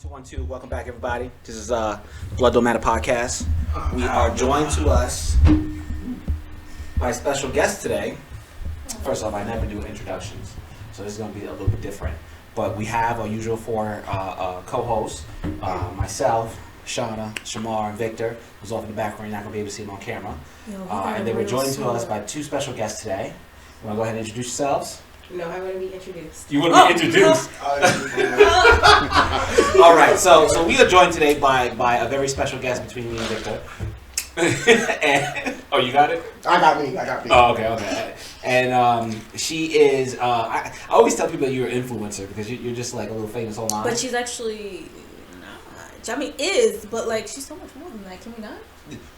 1, 2. Welcome back, everybody. This is Blood Don't Matter Podcast. We are joined to us by a special guest today. First off, I never do introductions, so this is going to be a little bit different. But we have our usual four co-hosts, myself, Shanna, Shamar, and Victor, who's off in the background. You're not going to be able to see him on camera. And they were joined to us by two special guests today. You want to go ahead and introduce yourselves? No, I want to be introduced. You want to be introduced? All right, so we are joined today by a very special guest between me and Victor. Oh, you got it? I got me. Oh, okay. And she is, I always tell people that you're an influencer because you're just like a little famous online. But she's actually not. I mean, but like she's so much more than that. Can we not?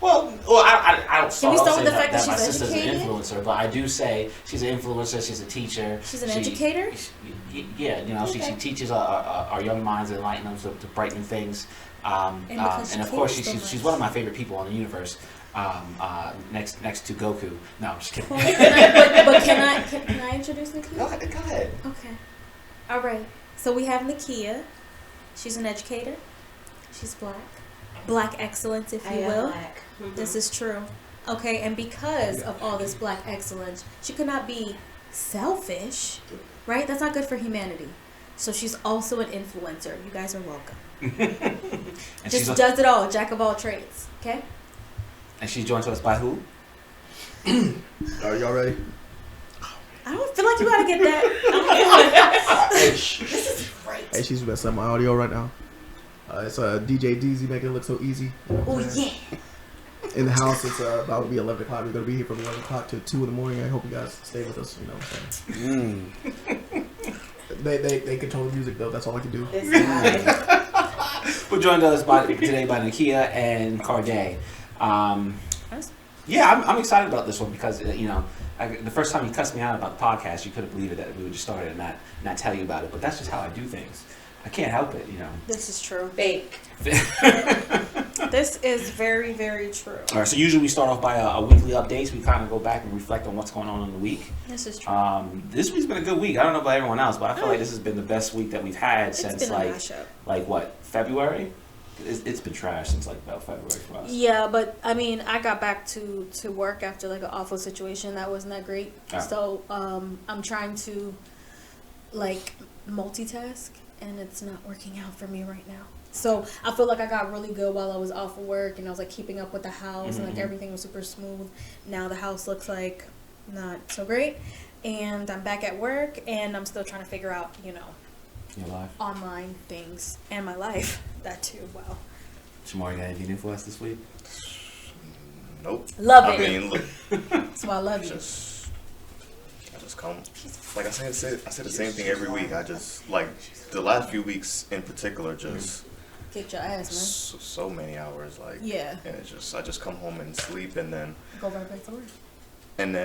Well, I don't Can we start with the fact that my she's sister's educated? An influencer, but I do say she's an influencer. She's a teacher. She's an educator. Yeah, you know, okay. she teaches our young minds and enlighten them to brighten things. And of course, she's one of my favorite people on the universe. Next to Goku. No, I'm just kidding. Can I introduce Nakia? Go ahead. Okay. All right. So we have Nakia. She's an educator. She's black excellence, if you will. Black. Mm-hmm. This is true. Okay, and because of all this black excellence, she could not be selfish, right? That's not good for humanity. So she's also an influencer. You guys are welcome. And Just does it all, jack of all trades. Okay. And she's joined to us by who? Are y'all ready? I don't feel like you gotta get that. This is great. Hey, she's messing up my audio right now. It's DJ DZ making it look so easy. Oh yeah. In the house, it's about to be 11 o'clock. We're gonna be here from 11 o'clock to 2 in the morning. I hope you guys stay with us. You know what I'm saying? They control the music though. That's all I can do. We're joined us today by Nakia and Cardae. Yeah, I'm excited about this one because the first time you cussed me out about the podcast, you couldn't believe it that we would just start it and not tell you about it. But that's just how I do things. I can't help it, This is true. Fake. This is very, very true. All right, so usually we start off by a weekly updates. We kind of go back and reflect on what's going on in the week. This is true. This week's been a good week. I don't know about everyone else, but I feel like this has been the best week that we've had since February? It's been trash since about February for us. Yeah, but I mean, I got back to work after an awful situation that wasn't that great. Oh. So I'm trying to multitask, and it's not working out for me right now. So I feel like I got really good while I was off of work, and I was keeping up with the house, and everything was super smooth. Now the house looks not so great, and I'm back at work, and I'm still trying to figure out Your life? online things and my life. That too. Wow. Shamar, you got anything new for us this week? Nope. Love it. I mean, look. That's why I love you. I just come. Like I said the same thing every week. I just the last few weeks in particular just Kick your ass, man. so many hours. Yeah. And I just come home and sleep and then Go right back to work. and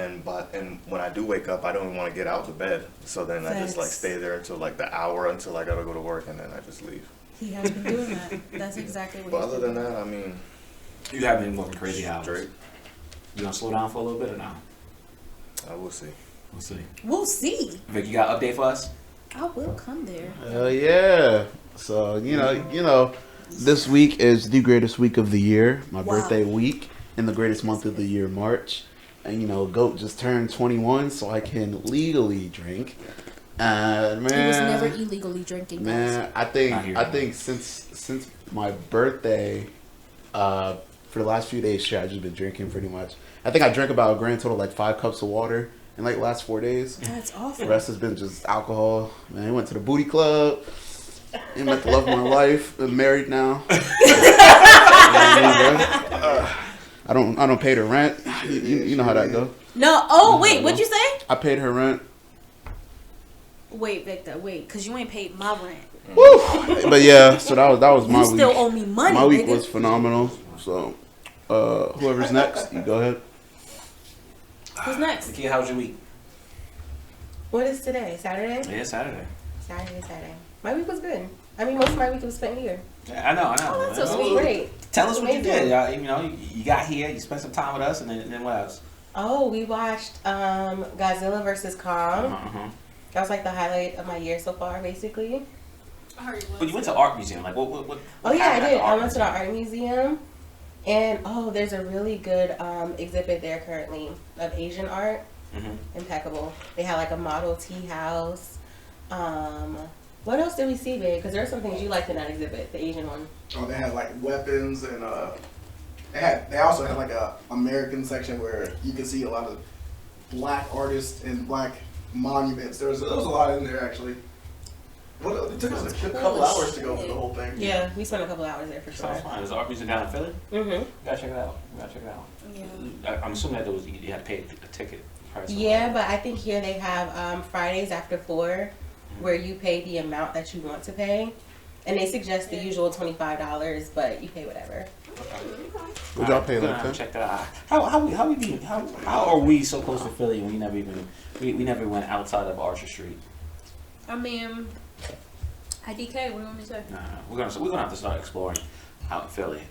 when I do wake up, I don't even want to get out of bed. So then I just stay there until the hour until I gotta go to work, and then I just leave. He has been doing that. That's exactly what But he's other doing. than that, I mean, You have been working crazy hours. straight. You gonna slow down for a little bit or no? I will see. We'll see. We'll see. Vic, you got an update for us? I will come there. Yeah. So, this week is the greatest week of the year, my birthday week, and the greatest month of the year, March. And, GOAT just turned 21, so I can legally drink. And, man. He was never illegally drinking, guys. Man, I think since my birthday, for the last few days, I've just been drinking pretty much. I think I drank about a grand total 5 cups of water in the last 4 days. That's awful. The rest has been just alcohol. Man, I went to the booty club. I met the love of my life. I'm married now. I don't pay the rent. You know how that go. No. Oh, wait. What'd you say? I paid her rent. Wait, Victor. Wait, because you ain't paid my rent. Woo! But yeah, so that was my week. You still owe me money, My week nigga. was phenomenal. So, whoever's next, you go ahead. Who's next? Nakia, how's your week? What is today? Saturday? Yeah, Saturday. Saturday. My week was good. I mean, most of my week was spent here. Yeah, I know. Oh, that's so sweet. Great. Tell us what you Amazing. did. You got here, you spent some time with us, and then what else? Oh, we watched Godzilla vs. Kong. Uh-huh. That was the highlight of my year so far, basically. But you went to art museum. Like what Oh yeah, I did. I went to the art museum, and there's a really good exhibit there currently of Asian art. Impeccable. They had like a Model T house. What else did we see, babe? Because there are some things you liked in that exhibit, the Asian one. Oh, they had like weapons and they also had like a American section where you could see a lot of black artists and black monuments. There was a lot in there actually. It took us a couple hours to go through the whole thing. Yeah, we spent a couple hours there for sure. Sounds fun. There's an art museum down in Philly. Mm-hmm. Gotta check it out. Yeah. I'm assuming that you had to pay a ticket price. Yeah, but I think here they have Fridays after 4, where you pay the amount that you want to pay, and they suggest the usual $25, but you pay whatever. Would y'all pay like that? Check that out. How are we so close to Philly and we never went outside of Archer Street? I mean, IDK. What do you want me to say? No, we're gonna have to start exploring out in Philly.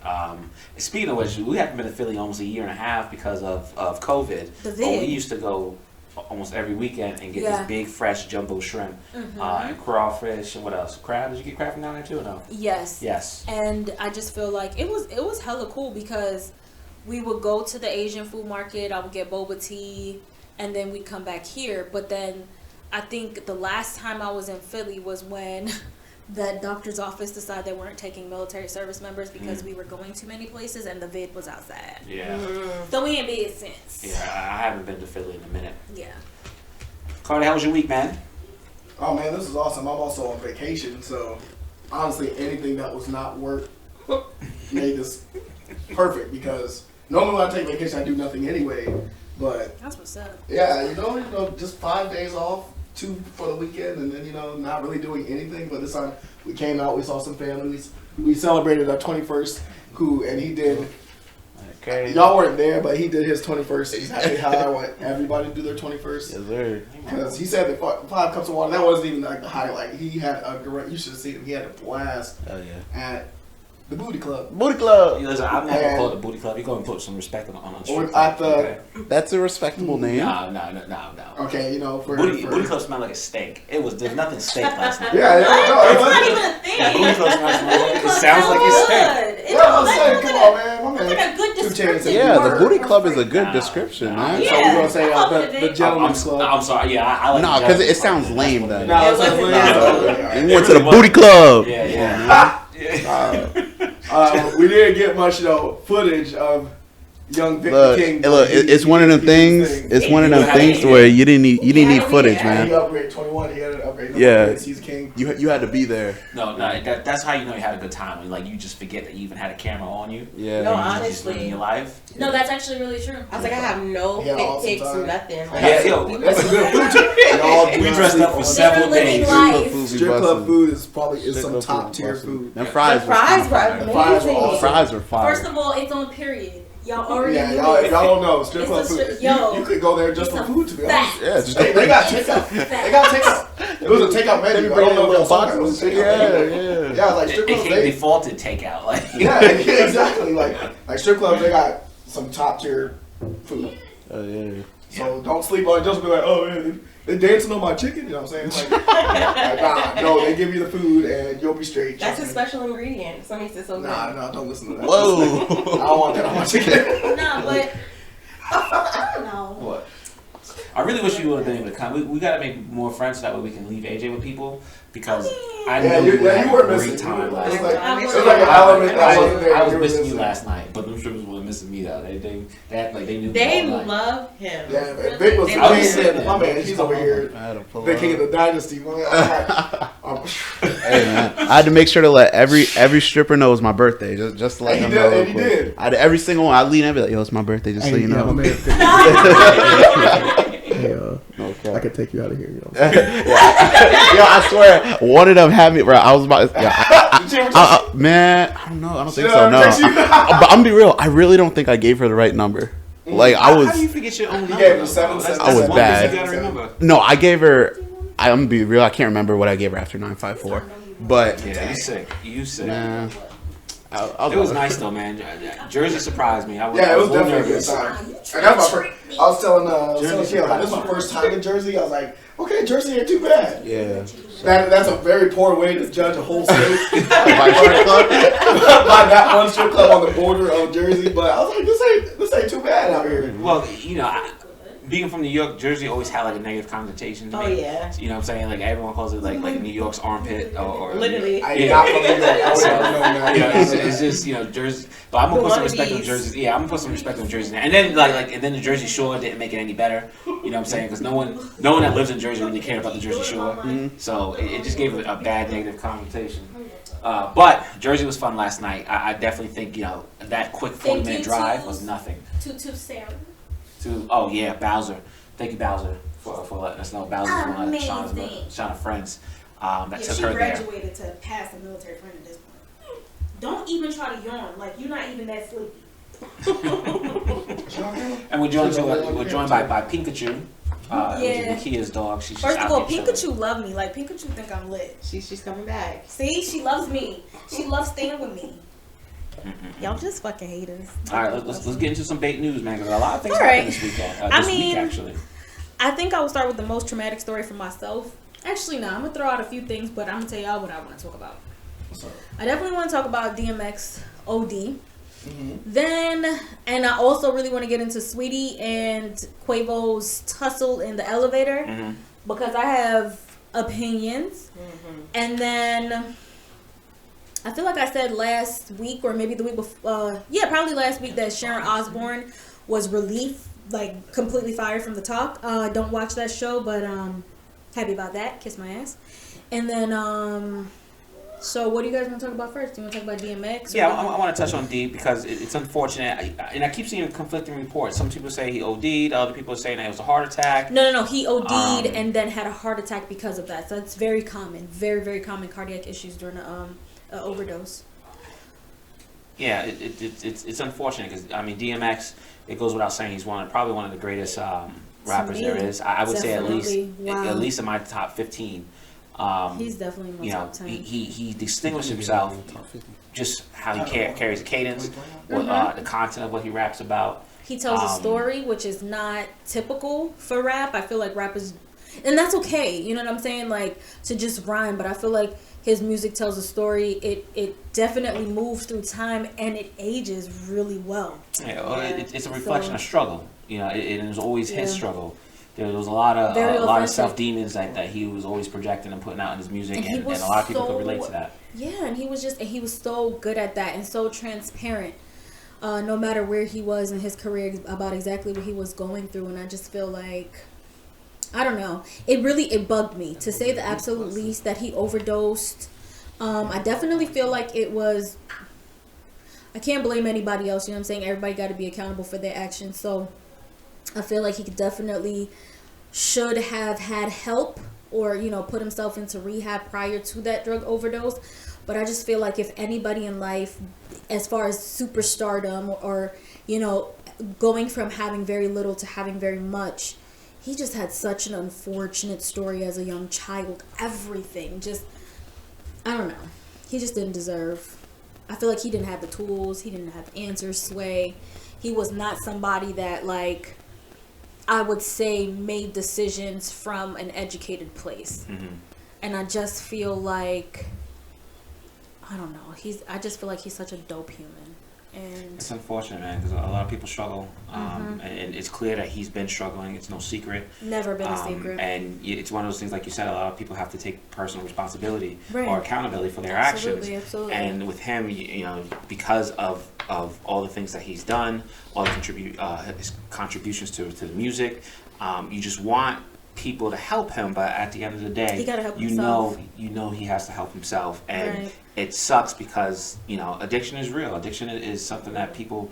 Speaking of which, we haven't been to Philly almost a year and a half because of COVID. But we used to go almost every weekend and get this big fresh jumbo shrimp and crawfish and what else? Crab? Did you get crab from down there too or no? Yes. And I just feel like it was hella cool because we would go to the Asian food market. I would get boba tea, and then we'd come back here. But then I think the last time I was in Philly was when the doctor's office decided they weren't taking military service members because we were going too many places and the vid was outside. Yeah. So we ain't been since. Yeah, I haven't been to Philly in a minute. Yeah. Cardae, how was your week, man? Oh man, this is awesome. I'm also on vacation, so honestly, anything that was not work made this perfect because normally when I take vacation, I do nothing anyway. But that's what's up. Yeah, you know, just 5 days off, 2 for the weekend, and then not really doing anything. But this time we came out, we saw some families, we celebrated our 21st. And he did. Okay. Y'all weren't there, but he did his 21st. Exactly how I want everybody to do their 21st. Yes, sir. Because he said that 5 cups of water. That wasn't even like the highlight. He had a great. You should have seen him. He had a blast. Oh yeah. At the Booty Club. Booty Club. Listen, I'm not gonna call it the Booty Club. You're gonna put some respect on strip club. Okay? That's a respectable name. No. Okay, Booty Club smelled like a steak. There's nothing steak last night. It's not even a thing. Booty Club it sounds like a steak. Come on, man. My man. It's like a good description. Yeah, the Booty Club is a good description, man. So we're gonna say the Gentleman's Club. I'm sorry. Yeah, I like. No, because it sounds lame then. No, it sounds lame. We went to the Booty Club. Yeah. We didn't get much footage of young Victor King. Look, it's one of them things. It's one of them things where you didn't need footage, man. He upgraded 21. He had an upgrade. Yeah, he's king. You had to be there. No, that's how you know you had a good time. When, you just forget that you even had a camera on you. Yeah. No, honestly, just living your life. No, that's actually really true. I was like, I have no pics, nothing. That's a good food. We dressed up for several days. Strip club food is some top tier food. And fries were amazing. Fries were fire. First of all, it's on period. Y'all already y'all don't know. Strip club food. You could go there just for food, to be honest. Yeah, they got takeout. It was a takeout menu. I don't know if it was a takeout. Yeah, like strip clubs. They defaulted takeout. Yeah, exactly. Like strip clubs, they got some top tier food. Oh yeah. So don't sleep on it. Just be like, oh man, they dancing on my chicken. You know what I'm saying? No, they give you the food and you'll be straight. That's a special ingredient. Somebody said so. Nah, don't listen to that. Whoa. I don't want that on my chicken. Nah, but I don't know. What? I really wish you would have been able to come. We got to make more friends so that way we can leave AJ with people because I know you had a great time last night. It was like an element that wasn't there. I was missing you last night, but them strippers weren't missing me though. They act like they knew. They love him. Yeah, man. Vic was the king. My man, he's over here. The king of the dynasty. Hey man, I had to make sure to let every stripper know it was my birthday, just to let them know. He did. I did every single one. I lean in and be like, "Yo, it's my birthday," just so you know. Hey, okay. I could take you out of here. Yo, I swear, one of them had me. Bro, I was about. Man, I don't know. I don't think so. No, but I'm gonna be real. I really don't think I gave her the right number. Like I was. How do you forget your own number? You gave her 7 cents. I was bad. You gotta remember. No, I gave her. I'm gonna be real. I can't remember what I gave her after 954. But yeah, you sick. Nah. It was nice though, man. Jersey surprised me. It was definitely a good time. And that's my first. I was telling Sheila, this is my first time in Jersey. I was like, okay, Jersey ain't too bad. Yeah. That's a very poor way to judge a whole state. By strip club? By that one strip club on the border of Jersey, but I was like, this ain't too bad out here. Well, being from New York, Jersey always had like a negative connotation to me. Oh yeah. You know what I'm saying? Like everyone calls it like New York's armpit or Literally. I'm not from New York. I would never known that. It's just Jersey. But I'm gonna put some respect on Jersey. Yeah, I'm gonna put some respect on Jersey now. And then and then the Jersey Shore didn't make it any better. You know what I'm saying? Because no one that lives in Jersey really cared about the Jersey Shore. So it just gave it a bad negative connotation. But Jersey was fun last night. I definitely think that quick 40-minute drive was nothing. To Sarah. Oh yeah, Bowser. Thank you, Bowser, for letting us know. Bowser's one of Shanna's friends that took her there. She graduated to pass a military friend at this point. Don't even try to yawn. Like, you're not even that sleepy. And we're joined by Pikachu. Kia's dog. She's First of all, Pikachu love me. Like, Pikachu think I'm lit. She's coming back. See, she loves me. She loves staying with me. Y'all just fucking haters. All right, let's get into some bait news, man. Because a lot of things happened this weekend. This week, actually. I think I will start with the most traumatic story for myself. Actually, no, I'm gonna throw out a few things, but I'm gonna tell y'all what I want to talk about. What's up? I definitely want to talk about DMX OD. Then, and I also really want to get into Saweetie and Quavo's tussle in the elevator because I have opinions. And then I feel like I said last week or maybe the week before, probably last week, that Sharon Osbourne was like completely fired from the talk. Don't watch that show, but happy about that. Kiss my ass. And then so what do you guys want to talk about first? Do you want to talk about DMX? Yeah, I want to touch on D because it's unfortunate. And I keep seeing conflicting reports. Some people say he OD'd. Other people are saying that it was a heart attack. No. He OD'd and then had a heart attack because of that. So it's very common. Very, very common cardiac issues during an overdose. Yeah, it's unfortunate because, DMX, it goes without saying, he's probably one of the greatest rappers there is. I would say at least in my top 15. He's definitely in my top 10. He distinguished himself just how he carries the cadence, the content of what he raps about. He tells a story, which is not typical for rap. I feel like rappers, and that's okay, you know what I'm saying? Like, to just rhyme, but I feel like his music tells a story. It definitely moves through time, and it ages really well. It's a reflection of struggle. It was always his struggle. There was a lot of self-demons that he was always projecting and putting out in his music, and a lot of people could relate to that. Yeah, and he was so good at that and so transparent, no matter where he was in his career, about exactly what he was going through. And I just feel like, I don't know, it bugged me, to say the absolute least, that he overdosed. I definitely feel like I can't blame anybody else, you know what I'm saying? Everybody got to be accountable for their actions. So I feel like he definitely should have had help or, put himself into rehab prior to that drug overdose. But I just feel like if anybody in life, as far as superstardom or, going from having very little to having very much, he just had such an unfortunate story as a young child. Everything just, I don't know. He just didn't deserve. I feel like he didn't have the tools. He didn't have answers, sway. He was not somebody that, I would say, made decisions from an educated place. And I just feel like, I don't know, I just feel like he's such a dope human. And it's unfortunate, man, because a lot of people struggle, and it's clear that he's been struggling. It's no secret. Never been a secret. And it's one of those things, like you said, a lot of people have to take personal responsibility or accountability for their actions. Absolutely. And with him, because of all the things that he's done, all the his contributions to the music, you just want people to help him, but at the end of the day, he gotta help himself. He has to help himself, and it sucks because addiction is real. Addiction is something that people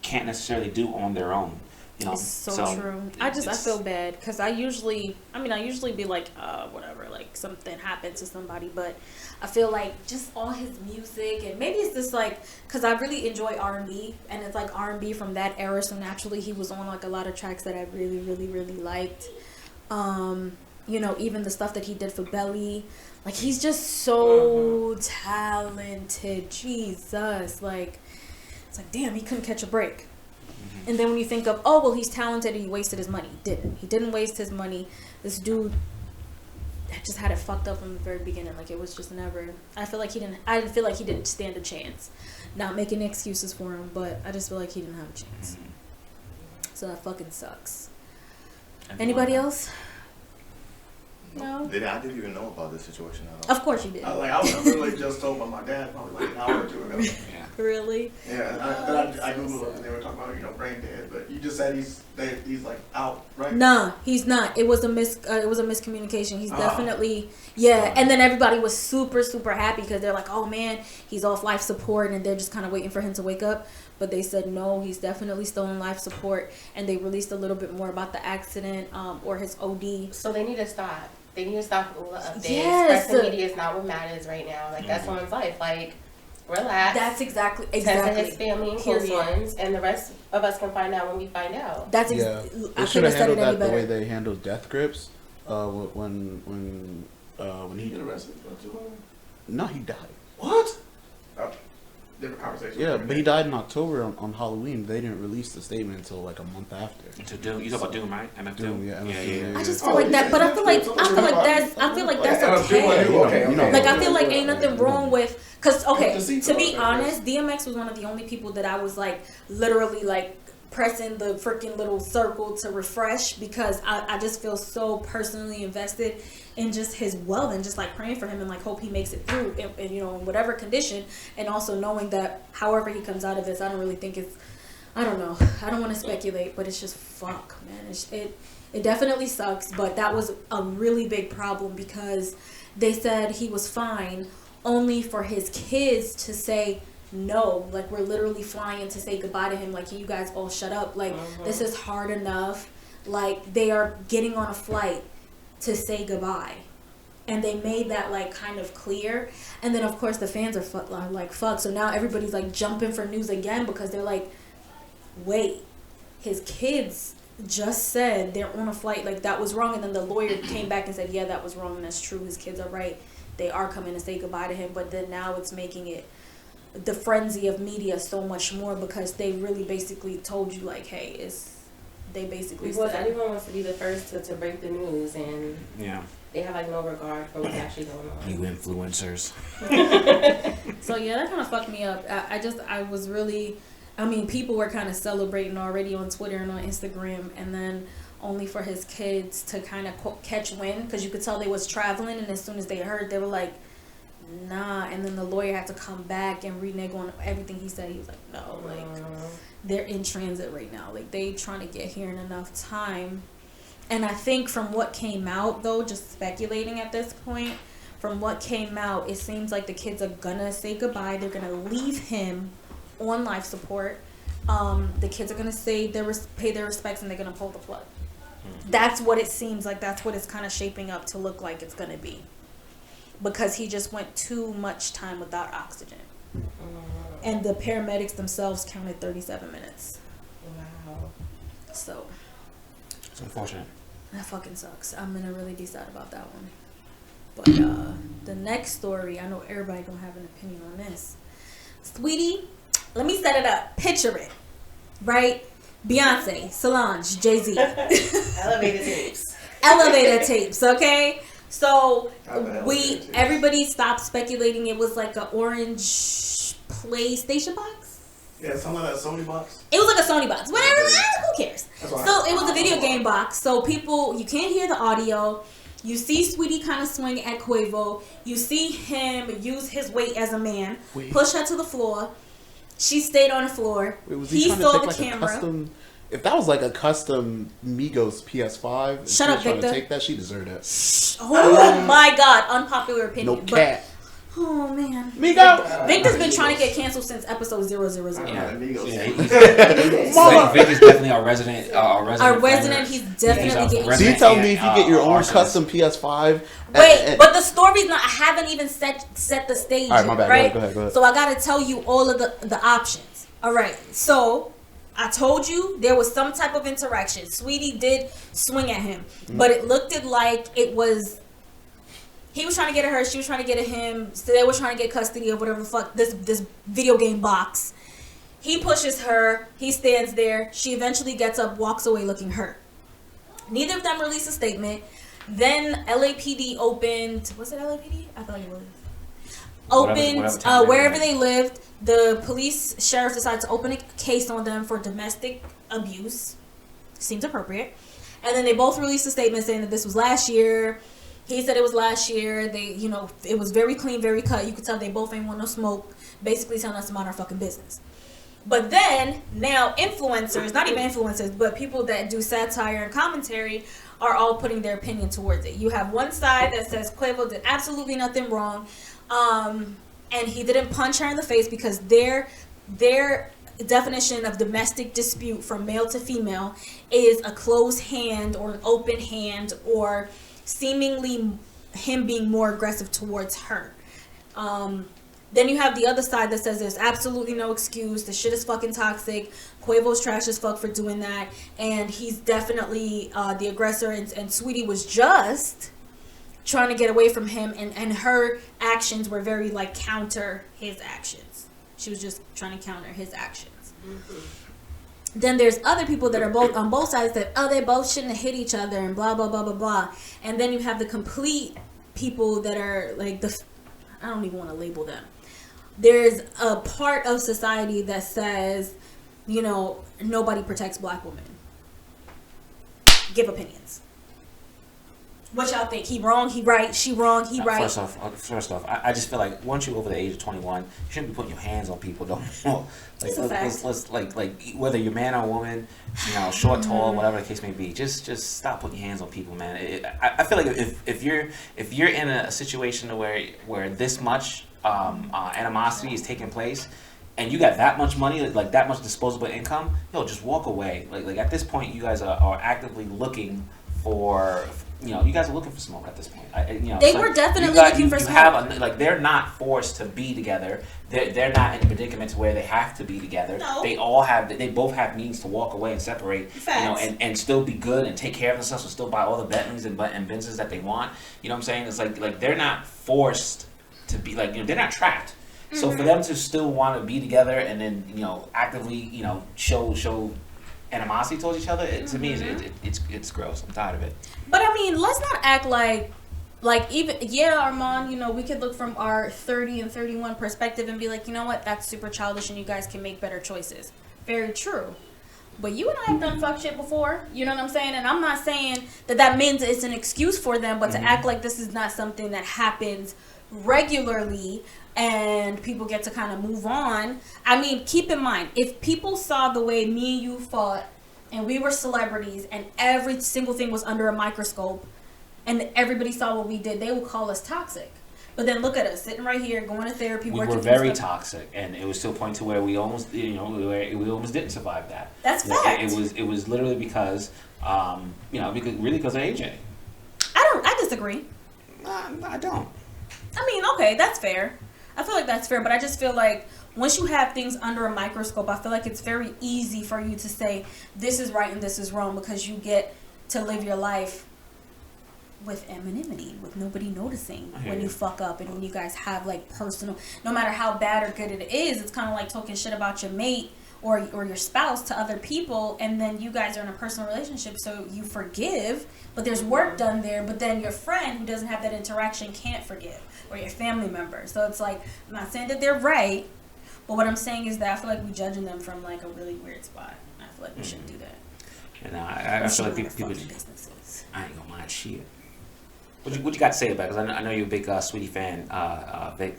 can't necessarily do on their own. It's so true. I feel bad because I usually be like, whatever, like something happened to somebody, but I feel like just all his music, and maybe it's just like, because I really enjoy R&B, and it's like R&B from that era, so naturally he was on like a lot of tracks that I really, really, really liked. Even the stuff that he did for Belly, like, he's just so talented. Jesus, like, it's like, damn, he couldn't catch a break. And then when you think of, he's talented and he wasted his money, he didn't waste his money. This dude just had it fucked up from the very beginning. Like, it was just never. I didn't feel like he didn't stand a chance. Not making excuses for him, but I just feel like he didn't have a chance. So that fucking sucks. Anybody else? No. I didn't even know about this situation at all. Of course you did. I was literally just told by my dad probably like an hour or two ago. Yeah. Really? Yeah, I googled it and they were talking about brain dead, but you just said he's like out, right? Nah, he's not. It was a miscommunication. He's definitely And then everybody was super super happy because they're like, oh man, he's off life support, and they're just kind of waiting for him to wake up. But they said no, he's definitely still on life support, and they released a little bit more about the accident or his OD. So they need to stop. They need to stop all the updates. Yes. Press and media is not what matters right now. Like that's someone's life. Like, relax. That's exactly. Tend to his family and close ones, and the rest of us can find out when we find out. That's They should have handled that the way they handled death grips. When he get arrested? No, he died. What? Different conversation. Yeah, but he died in October on Halloween. They didn't release the statement until like a month after. To Doom, you talk about Doom, right? MF Doom. Yeah. I just feel like that, but I feel like that's okay. Like I feel like ain't nothing wrong with, cause to be honest, DMX was one of the only people that I was like literally like pressing the freaking little circle to refresh, because I just feel so personally invested in just his wealth and just like praying for him and like hope he makes it through and in whatever condition, and also knowing that however he comes out of this, I don't really think it's, I don't know, I don't want to speculate, but it's just fuck, man. It definitely sucks, but that was a really big problem because they said he was fine only for his kids to say no, like we're literally flying to say goodbye to him, like you guys all shut up, like this is hard enough, like they are getting on a flight to say goodbye, and they made that like kind of clear, and then of course the fans are like fuck, so now everybody's like jumping for news again because they're like, wait, his kids just said they're on a flight, like that was wrong, and then the lawyer came back and said yeah, that was wrong and that's true, his kids are right, they are coming to say goodbye to him, but then now it's making it the frenzy of media so much more because they really basically told you like, hey, they basically because said, everyone wants to be the first to break the news, and they have like no regard for what's actually going on. You influencers. So yeah, that kind of fucked me up. I was really, I mean, people were kind of celebrating already on Twitter and on Instagram, and then only for his kids to kind of catch wind, because you could tell they was traveling, and as soon as they heard, they were like, nah, and then the lawyer had to come back and renege on everything he said. He was like, no, like they're in transit right now, like they trying to get here in enough time. And I think from what came out though, just speculating at this point, from what came out, it seems like the kids are gonna say goodbye, they're gonna leave him on life support, the kids are gonna say pay their respects, and they're gonna pull the plug. That's what it seems like, that's what it's kind of shaping up to look like it's gonna be, because he just went too much time without oxygen. And the paramedics themselves counted 37 minutes. Wow. So It's unfortunate. that fucking sucks. I'm gonna really be sad about that one. But the next story, I know everybody gonna have an opinion on this. Saweetie, let me set it up. Picture it, right? Beyonce, Solange, Jay-Z. Elevator tapes, okay? So everybody stopped speculating it was like an orange PlayStation box. Yeah, some of that Sony box. It was like a Sony box. Whatever, who cares? So it was a video game box. So people, you can't hear the audio. You see Saweetie kind of swing at Quavo. You see him use his weight as a man, push her to the floor. She stayed on the floor. He saw the camera. If that was like a custom Migos PS5, shut up, Victor. To take that, she deserved it. Oh my God, unpopular opinion. No cat. Oh man, Migos. Victor's been trying to get canceled since episode 000. Yeah, Vic is definitely our resident. Our resident. He's definitely getting. So you tell me if you get your own custom PS5. Wait, but the story's not. I haven't even set the stage. All right, my bad. Right? Go ahead. So I gotta tell you all of the options. All right, so I told you there was some type of interaction. Saweetie did swing at him, but it looked like it was. He was trying to get at her. She was trying to get at him. So they were trying to get custody of whatever the fuck this video game box. He pushes her. He stands there. She eventually gets up, walks away looking hurt. Neither of them released a statement. Then LAPD opened. Was it LAPD? I thought it was. Opened wherever they lived. The sheriff decided to open a case on them for domestic abuse. Seems appropriate. And then they both released a statement saying that this was last year. He said it was last year. They, it was very clean, very cut. You could tell they both ain't want no smoke. Basically telling us to mind our fucking business. But then, now influencers, not even influencers, but people that do satire and commentary are all putting their opinion towards it. You have one side that says Quavo did absolutely nothing wrong. And he didn't punch her in the face because their definition of domestic dispute from male to female is a closed hand or an open hand or seemingly him being more aggressive towards her. Then you have the other side that says there's absolutely no excuse. The shit is fucking toxic. Quavo's trash as fuck for doing that. And he's definitely the aggressor. And Saweetie was just trying to get away from him. And her actions were very, counter his actions. She was just trying to counter his actions. Mm-hmm. Then there's other people that are both on both sides that, they both shouldn't have hit each other and blah, blah, blah, blah, blah. And then you have the complete people that are I don't even want to label them. There's a part of society that says, nobody protects black women. Give opinions. What y'all think? He wrong, he right, she wrong, he right. First off, I just feel like once you're over the age of 21, you shouldn't be putting your hands on people no more. Let's whether you're man or woman, short, tall, whatever the case may be, just stop putting your hands on people, man. I feel like if you're in a situation where this much animosity is taking place, and you got that much money, that much disposable income, just walk away. At this point, you guys are actively looking for. You guys are looking for smoke at this point. They were definitely looking for smoke. They're not forced to be together. They're not in a predicament to where they have to be together. No. They both have means to walk away and separate. Facts. And still be good and take care of themselves and still buy all the Bentleys and Benzes that they want. You know what I'm saying? It's like they're not forced to be they're not trapped. Mm-hmm. So for them to still want to be together and then actively show animosity towards each other, to me, it's gross. I'm tired of it. But let's not act like even Armand, we could look from our 30 and 31 perspective and be like, you know what, that's super childish and you guys can make better choices. Very true. But you and I have done fuck shit before, you know what I'm saying? And I'm not saying that means it's an excuse for them, but to act like this is not something that happens regularly and people get to kind of move on. Keep in mind, if people saw the way me and you fought and we were celebrities and every single thing was under a microscope and everybody saw what we did, they would call us toxic. But then look at us sitting right here, going to therapy, we working. We were very toxic, and it was to a point to where we almost, we almost didn't survive that. That's fact. It was literally because, because of AJ. I disagree. I don't. Okay, that's fair. I feel like that's fair, but I just feel like once you have things under a microscope, I feel like it's very easy for you to say this is right and this is wrong because you get to live your life with anonymity, with nobody noticing when you fuck up and when you guys have personal, no matter how bad or good it is, it's kind of like talking shit about your mate or your spouse to other people, and then you guys are in a personal relationship, so you forgive, but there's work done there, but then your friend who doesn't have that interaction can't forgive, or your family member. So it's I'm not saying that they're right, but what I'm saying is that I feel like we're judging them from a really weird spot. I feel like we shouldn't do that. And I feel like people businesses. I ain't gonna mind shit. What you got to say about it? Because I know you're a big Saweetie fan, Vic.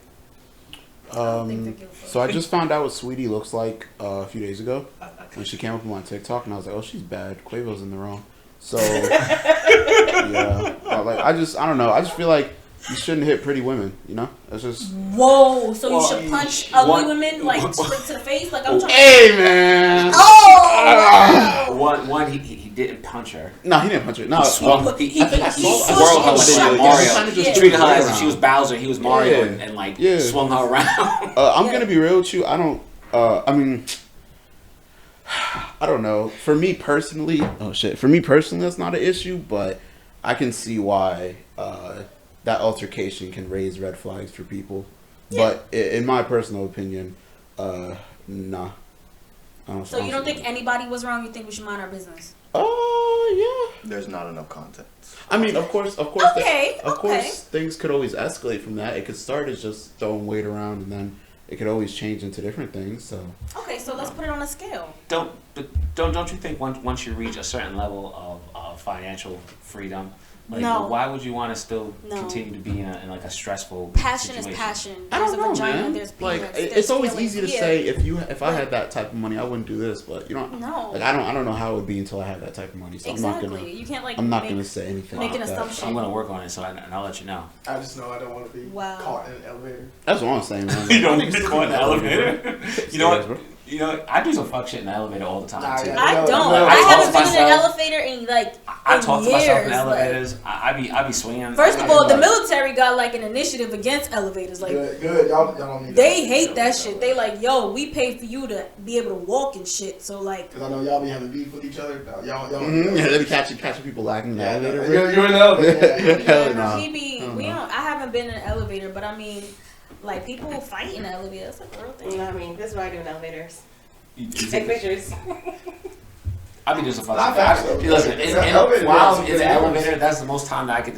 So I just found out what Saweetie looks like a few days ago when she came up on my TikTok, and I was like, oh, she's bad. Quavo's in the wrong. So yeah, I don't know. I just feel like you shouldn't hit pretty women. It's just. Whoa! So you should punch ugly women straight to the face? I'm trying. Hey man! Oh! One, he didn't punch her. No, he didn't punch her. No, he swirled her like Mario. He treated her as if she was Bowser. He was Mario and swung her around. I'm gonna be real with you. I don't. I don't know. For me personally, that's not an issue. But I can see why that altercation can raise red flags for people. Yeah. But in my personal opinion, nah. So you don't think anybody was wrong? You think we should mind our business? Yeah. There's not enough content. I mean, of course, of Okay. course, things could always escalate from that. It could start as just throwing weight around, and then it could always change into different things. So. Okay, so let's put it on a scale. Don't you think once you reach a certain level of financial freedom, like, No. why would you want to still No. continue to be in like a stressful Passion situation? is passion. I There's don't a know, vagina, man. there's Like penis, it's there's always feelings. easy to Yeah. say if I had that type of money, I wouldn't do this. But you know, No. like I don't know how it would be until I have that type of money. So Exactly. You can't like I'm not make- gonna say anything. make an like that. assumption. I'm gonna work on it, and I'll let you know. I just know I don't want to be Wow. caught in an elevator. That's what I'm saying, man. You don't need to go in the elevator. You know Serious, what? bro. You know, I do some fuck shit in the elevator all the time Nah, too. yeah. I don't. No, I I haven't talk been to in an myself. elevator in like I in talk to years. myself in like- elevators. I be swinging. First of all, the Like, military got like an initiative against elevators. Like Good. Y'all don't need they hate that shit. They like, yo, we pay for you to be able to walk and shit. So like, Because I know y'all be having beef with each other. No, y'all. Yeah, they be catching people lacking in the elevator. You're in the elevator. Hell no. he be, we don't. I haven't been in an elevator, but I mean, like people fight in the elevator. That's like a real You thing. know what I mean? This is what I do in elevators. you Take take- pictures. I be doing some fuck Not shit. fast, though. Listen, The elevator while is I'm in good the hours. elevator, that's the most time that I get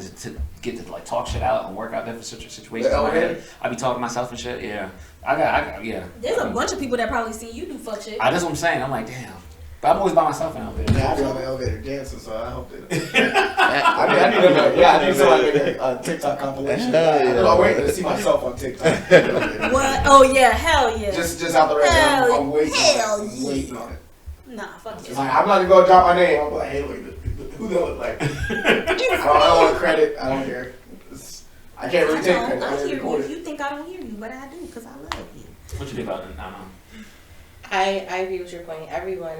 to like talk shit out and work out different situations. The in my head. elevator? I be talking to myself and shit. Yeah, I got yeah. There's a bunch of people that probably seen you do fuck shit. That's what I'm saying. I'm like, damn. But I'm always by myself in the elevator. Yeah, I be on the elevator dancing, so I hope they. I need to like make a TikTok compilation. Hell yeah. I'm waiting to see myself on TikTok. What? Oh yeah, hell yeah. just out the red. Hell- I'm waiting. hell I'm waiting on it. Nah, fuck It's you. like I'm not even gonna drop my name. I'm like, hey, look, who they look like? I don't want credit. I don't care. I can't really take credit. I I didn't hear you. record If it. you think I don't hear you, but I do because I love you. What you think about it? I don't know. I agree with your point. Everyone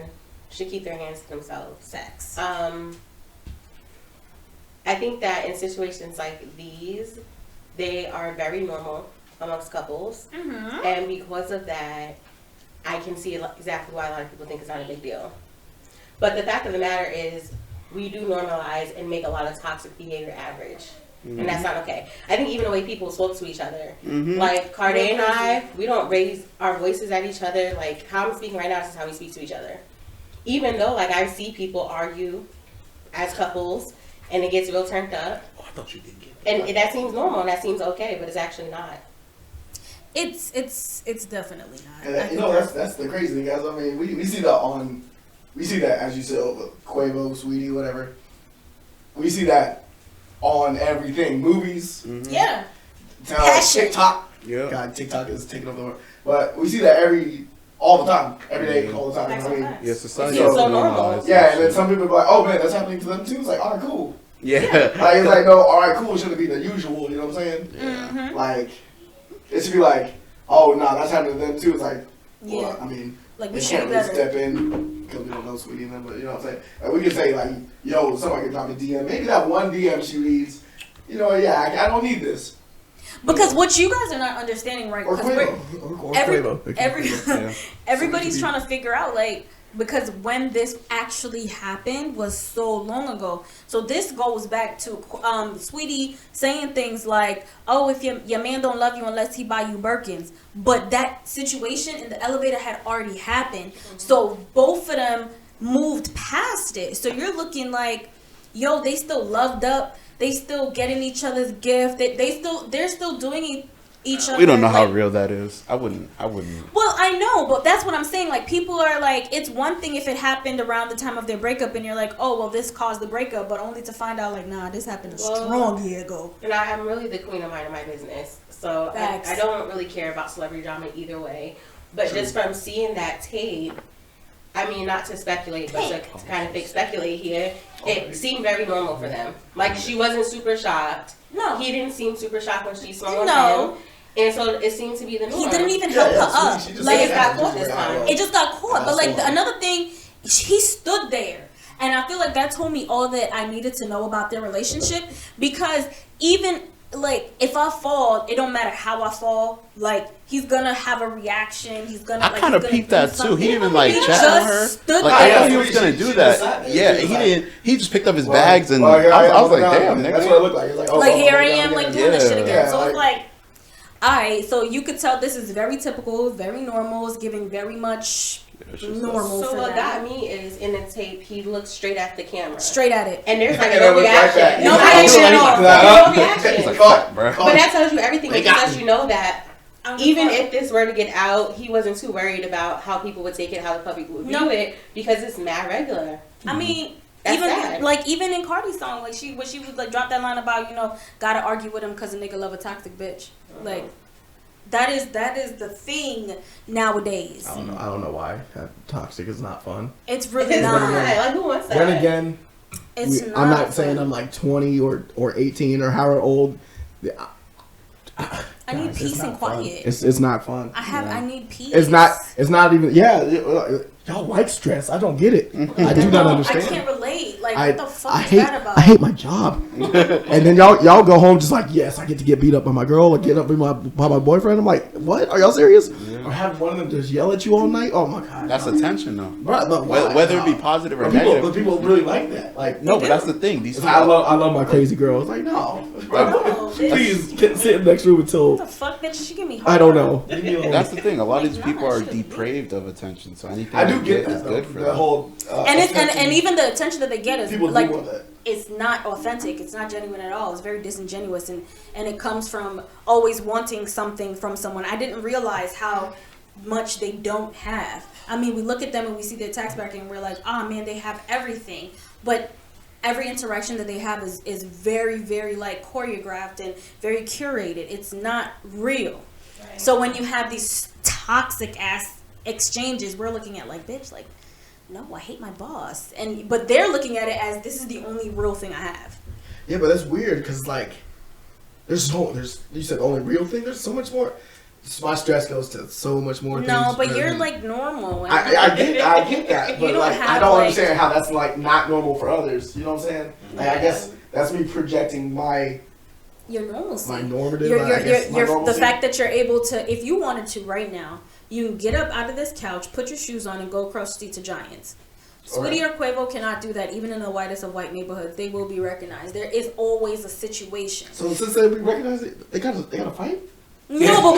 should keep their hands to themselves. Sex. I think that in situations like these, they are very normal amongst couples. Mm-hmm. And because of that, I can see exactly why a lot of people think it's not a big deal. But the fact of the matter is, we do normalize and make a lot of toxic behavior average. And that's not okay. I think even the way people spoke to each other, like Cardae and I, we don't raise our voices at each other. Like how I'm speaking right now, this is how we speak to each other. Even though like I see people argue as couples and it gets real turned up. Oh, I thought you did get And that seems normal and that seems okay, but it's actually not. It's definitely not. And that, you know, that's the crazy thing, guys. I mean, we see that as you said, over Quavo, Saweetie, whatever. We see that on everything, movies, Yeah. TikTok. Yeah. God, TikTok is taking over the world. But we see that all the time, every day, all the time. Facts I on mean, facts. Yeah, society. It's so normal. yeah, and then some people be like, oh man, that's happening to them too. It's like, all right, cool. Yeah. Like it's like, no, all right, cool. It shouldn't be the usual. You know what I'm saying? Mm-hmm. Like it should be like, oh no, that's happening to them too. It's like, well, Yeah. I mean, Like we they should can't be really better. step in because we don't know Sweetie and them. But you know what I'm saying? Like, we can say like, yo, somebody can drop a DM. Maybe that one DM she reads. You know, yeah, I don't need this. Because what you guys are not understanding, right? Or 'cause we're- Quavo. Or every- Quavo. Yeah. everybody's trying to figure out like because when this actually happened was so long ago. So this goes back to Sweetie saying things like, "Oh, if your man don't love you unless he buy you Birkins," but that situation in the elevator had already happened. So both of them moved past it. So you're looking like, yo, they still loved up. They still getting each other's gift. They're still doing each other. We don't know how like, real that is. I wouldn't. well, I know, but that's what I'm saying. Like, people are like, it's one thing if it happened around the time of their breakup and you're like, oh, well, this caused the breakup, but only to find out, like, nah, this happened a strong year ago. And I'm really the queen of minding my business. So I don't really care about celebrity drama either way. But just from seeing that tape, I mean, not to speculate, but to kind of speculate here, it seemed very normal for them. Like, she wasn't super shocked. No. He didn't seem super shocked when she swung No. on him. And so it seemed to be the norm. He didn't even help her up. She just Like, said it got that. caught this time. it just got caught. But, like, Absolutely. another thing, he stood there. And I feel like that told me all that I needed to know about their relationship. Because even, like, if I fall, it don't matter how I fall. Like, he's gonna have a reaction. He's gonna, I kind of peeped that too. He didn't even like He chat just on her. stood Like there. I thought he was gonna do She that. just sat there. Yeah, She was he like- didn't. He just picked up his Well, bags and well, I was like, now, damn, that's nigga. what it looked like. It's like, oh, Like, oh, here I oh, am, yeah, like, yeah. doing this shit Yeah. again. Yeah, So it's like- like, alright, so you could tell this is very typical, very normal, it's giving very much normal. So for what that. got me is in the tape, he looked straight at the camera. Straight at it. And there's like And no it was like that. reaction. No Yeah. reaction at all. No reaction. It's like, fuck, bro. But that tells you everything. It got lets me. you know that even if this were to get out, he wasn't too worried about how people would take it, how the public would view it, because it's mad regular. I mean, That's even sad. even in Cardi's song, like when she was like drop that line about gotta argue with him because a nigga love a toxic bitch. Like that is the thing nowadays. I don't know why. Toxic is not fun. It's really It's not. not. Like, who wants that? Then again, It's I'm not fun. saying I'm like 20 or 18 or however old. I need peace and quiet. It's not fun. I need peace. It's not even. Y'all like stress. I don't get it. I do not understand. I can't relate. Like what the fuck I is hate, that about? I hate my job. And then y'all go home just like, yes, I get to get beat up by my girl or get up by my boyfriend. I'm like, what? Are y'all serious? Yeah. Or have one of them just yell at you all night? Oh my god. That's attention, though. Right, but why? Whether it be positive or But negative. people really like that. Like No, but that's the thing. These I love my crazy girl. It's like no, please sit in the next room until What the fuck, bitch? She give me. I don't know. Leave me alone. That's the thing. A lot of these people are depraved of attention, so anything I do they get is that. good for The them. whole And even the attention that they get is people do like want that. it's not authentic. It's not genuine at all. It's very disingenuous, and it comes from always wanting something from someone. I didn't realize how much they don't have. I mean, we look at them and we see their tax bracket and we're like, oh man, they have everything. But every interaction that they have is very, very like choreographed and very curated. It's not real. Right. So when you have these toxic ass exchanges, we're looking at like, bitch, like, no, I hate my boss. But they're looking at it as this is the only real thing I have. Yeah, but that's weird because like, you said the only real thing. There's so much more. My stress goes to so much more. No, things but you're like normal. I get that, but don't like have, I don't like- understand how that's like not normal for others. You know what I'm saying? Like I guess that's me projecting my Your normalcy. my normative. The fact that you're able to, if you wanted to right now, you can get up out of this couch, put your shoes on, and go across the street to Giants. Saweetie or Quavo cannot do that, even in the whitest of white neighborhoods. They will be recognized. There is always a situation. So since they recognize it, they gotta fight. No, but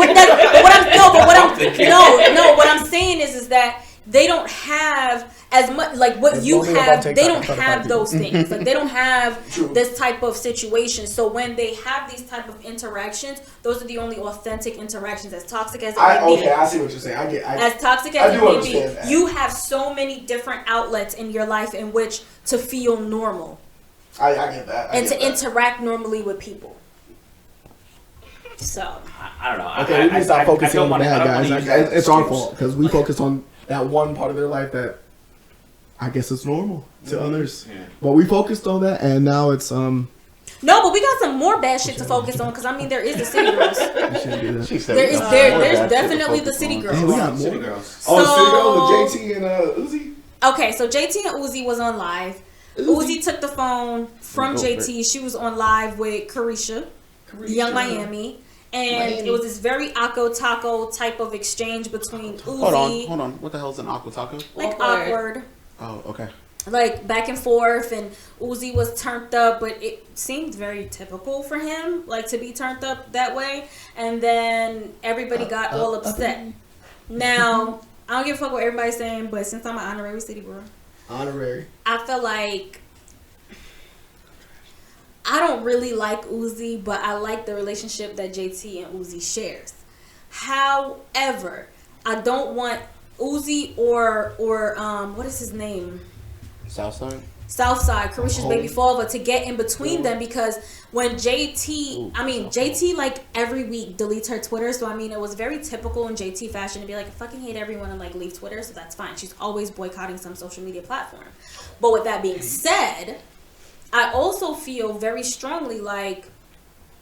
what I'm saying is that they don't have as much like what There's you one thing about have. TikTok, They I'm don't trying to have fight those people. things. Like they don't have True. this type of situation. So when they have these type of interactions, those are the only authentic interactions. As toxic as it may be, I see what you're saying. as toxic I as it do may understand be, that. you have so many different outlets in your life in which to feel normal I get that. and to interact normally with people. So I don't know. Okay, we need to stop focusing on the bad guys. It's It's our fault because we focus on that one part of their life that I guess it's normal to others. Yeah. But we focused on that, and now it's no, but we got some more bad shit to focus on because I mean there is the city girls. we shouldn't do that. She said There's we got more of there's that shit to definitely the focus city on. girls. Hey, we got City more. girls. Oh, City Girl with JT and Uzi. Okay, so JT and Uzi was on live. Uzi took the phone from Go for JT. She was on live with Carisha, Young Miami. And it was this very Akko Taco type of exchange between Uzi. Hold on. What the hell is an aqua taco? Like Awkward. awkward. Oh, okay. Like back and forth, and Uzi was turned up, but it seemed very typical for him, like to be turned up that way. And then everybody got all upset. Now, I don't give a fuck what everybody's saying, but since I'm an honorary city girl, Honorary. I feel like I don't really like Uzi, but I like the relationship that JT and Uzi shares. However, I don't want Uzi or what is his name? Southside? Southside, Carisha's baby father, to get in between them, because when JT like every week deletes her Twitter, so I mean it was very typical in JT fashion to be like, I fucking hate everyone and like leave Twitter, so that's fine. She's always boycotting some social media platform. But with that being said, I also feel very strongly like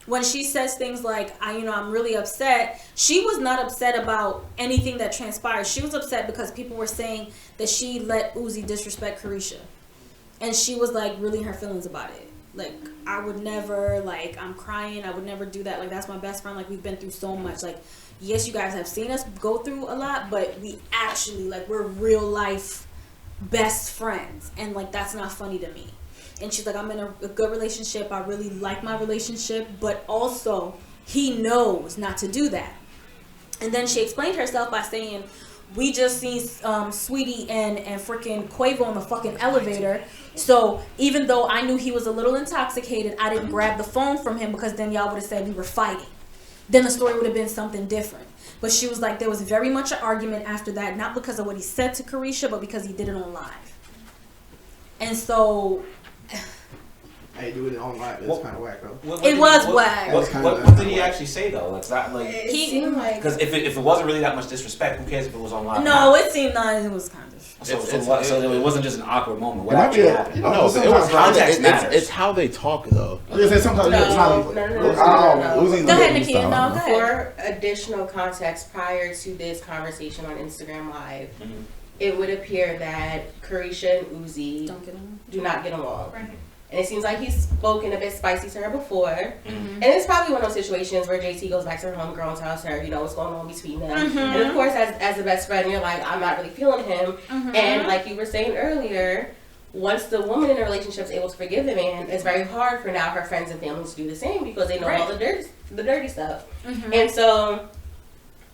when she says things like, I'm really upset, she was not upset about anything that transpired. She was upset because people were saying that she let Uzi disrespect Carisha. And she was like really in her feelings about it. Like, I would never, like, I'm crying, I would never do that. Like, that's my best friend. Like, we've been through so much. Like, yes, you guys have seen us go through a lot, but we actually, like, we're real life best friends. And, like, that's not funny to me. And she's like, I'm in a good relationship. I really like my relationship. But also, he knows not to do that. And then she explained herself by saying, we just seen Saweetie and freaking Quavo in the fucking elevator. So even though I knew he was a little intoxicated, I didn't grab the phone from him because then y'all would have said we were fighting. Then the story would have been something different. But she was like, there was very much an argument after that, not because of what he said to Carisha, but because he did it on live. And so... Hey, doing it online, it's kind of whack, though. It was whack. What did he actually say, though? It's not like... It seemed like... Because if it wasn't really that much disrespect, who cares if it was online? No, it seemed like it was kind of... So it wasn't just an awkward moment. What It might actually be a- happened? you know, No, sometimes it was context matters. it's how they talk though. Sometimes No. Uzi's Go ahead, the Nakia. No, go ahead. For additional context, prior to this conversation on Instagram Live, it would appear that Carisha and Uzi do not get along. Right. And it seems like he's spoken a bit spicy to her before. And it's probably one of those situations where JT goes back to her homegirl and tells her, what's going on between them. And of course, as a best friend, you're like, I'm not really feeling him. And like you were saying earlier, once the woman in the relationship is able to forgive the man, it's very hard for now her friends and family to do the same because they know all the dirty stuff. And so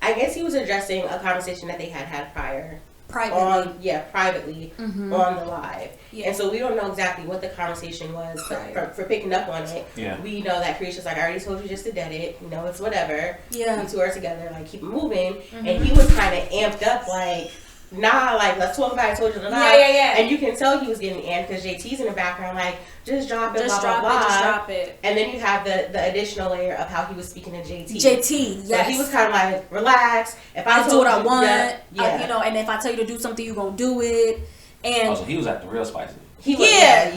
I guess he was addressing a conversation that they had prior. Privately on the live. And so we don't know exactly what the conversation was for picking up on it. Yeah. We know that Carisha's like, I already told you just to dead it. It's whatever. Yeah. You two are together, like keep it moving. And he was kind of amped up, like, nah, like let's talk about it. I told you to lie. Yeah. And you can tell he was getting amped because JT's in the background, like, just drop it, Just blah, drop blah, blah. it, just drop it. And then you have the additional layer of how he was speaking to JT. JT, yes. So he was kind of like, relax. If I do what I want, and if I tell you to do something, you're going to do it. And So he was acting real spicy. he was,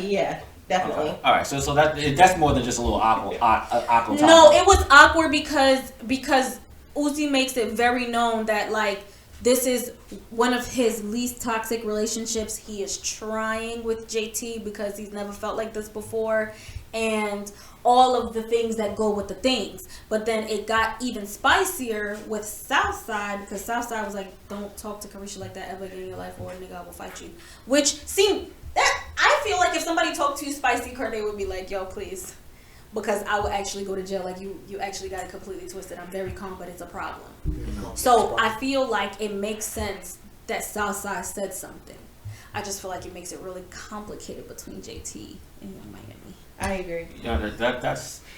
yeah, definitely. Okay. All right, so that's more than just a little awkward topic. No, it was awkward because Uzi makes it very known that, like, this is one of his least toxic relationships. He is trying with JT because he's never felt like this before. And all of the things that go with the things. But then it got even spicier with Southside because Southside was like, don't talk to Carisha like that ever again in your life or a nigga will fight you. Which seemed... I feel like if somebody talked to you spicy, Cardae would be like, yo, please. Because I would actually go to jail. Like, you actually got it completely twisted. I'm very calm, but it's a problem. So I feel like it makes sense that Southside said something. I just feel like it makes it really complicated between JT and Young Miami. I agree.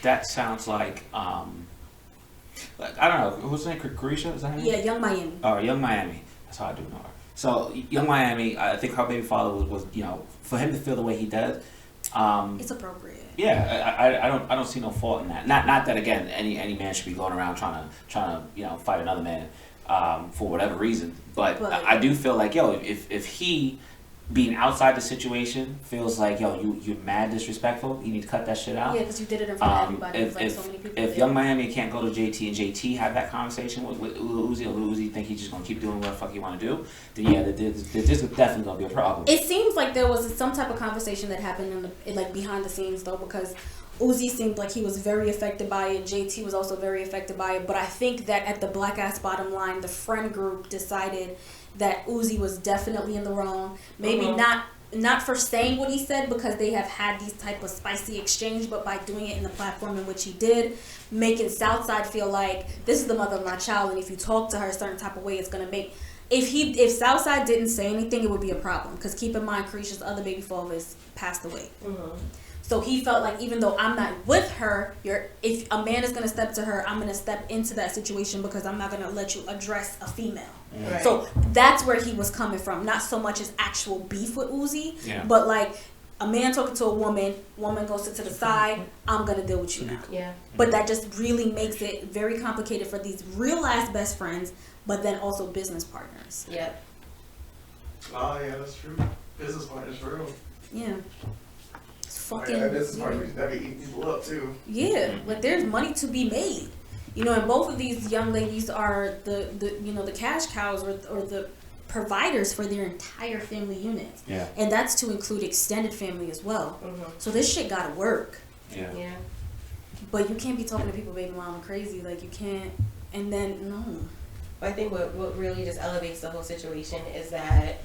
That sounds like I don't know, who's her name? Carisha? Is that her name? Yeah, Young Miami. Oh, Young Miami. That's how I do know her. So Young Miami, I think her baby father was for him to feel the way he does. It's appropriate. Yeah, I don't see no fault in that. Not that again, any man should be going around trying to fight another man for whatever reason. But I do feel like if he being outside the situation feels like you're mad disrespectful, you need to cut that shit out. Yeah, because you did it in front of everybody. If Young Miami can't go to JT and JT have that conversation with Lil Uzi, or Lil Uzi think he's just gonna keep doing what the fuck he want to do, then there's definitely gonna be a problem. It seems like there was some type of conversation that happened behind the scenes though, because Uzi seemed like he was very affected by it. JT was also very affected by it. But I think that at the Black Ass Bottom Line, the friend group decided that Uzi was definitely in the wrong. Maybe not for saying what he said because they have had these type of spicy exchange, but by doing it in the platform in which he did, making Southside feel like this is the mother of my child, and if you talk to her a certain type of way, it's gonna make. If Southside didn't say anything, it would be a problem. Because keep in mind, Carisha's other baby father has passed away. So he felt like even though I'm not with her, if a man is going to step to her, I'm going to step into that situation because I'm not going to let you address a female. Right. So that's where he was coming from. Not so much as actual beef with Uzi, but like a man talking to a woman goes to the side, I'm going to deal with you now. Yeah. But that just really makes it very complicated for these real ass best friends, but then also business partners. Yep. Oh yeah, that's true. Business partners for real. Yeah. Fucking business partners that be eating people up too. Yeah, like there's money to be made, and both of these young ladies are the cash cows or the providers for their entire family unit. Yeah, and that's to include extended family as well. So this shit gotta work. Yeah. But you can't be talking to people baby mama crazy, like you can't. And then no. But I think what really just elevates the whole situation is that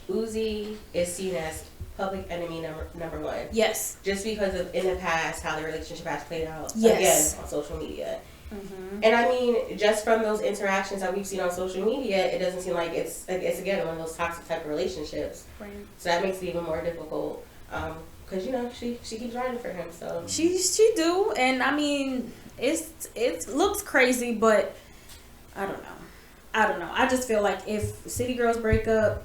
Uzi is seen as public enemy number one. Yes. Just because of in the past how the relationship has played out yes. again on social media. Mm-hmm. And I mean, just from those interactions that we've seen on social media, it doesn't seem like it's again one of those toxic type of relationships. Right. So that makes it even more difficult. Because you know she keeps riding for him. So she do, and I mean it looks crazy, but I don't know. I just feel like if City Girls break up,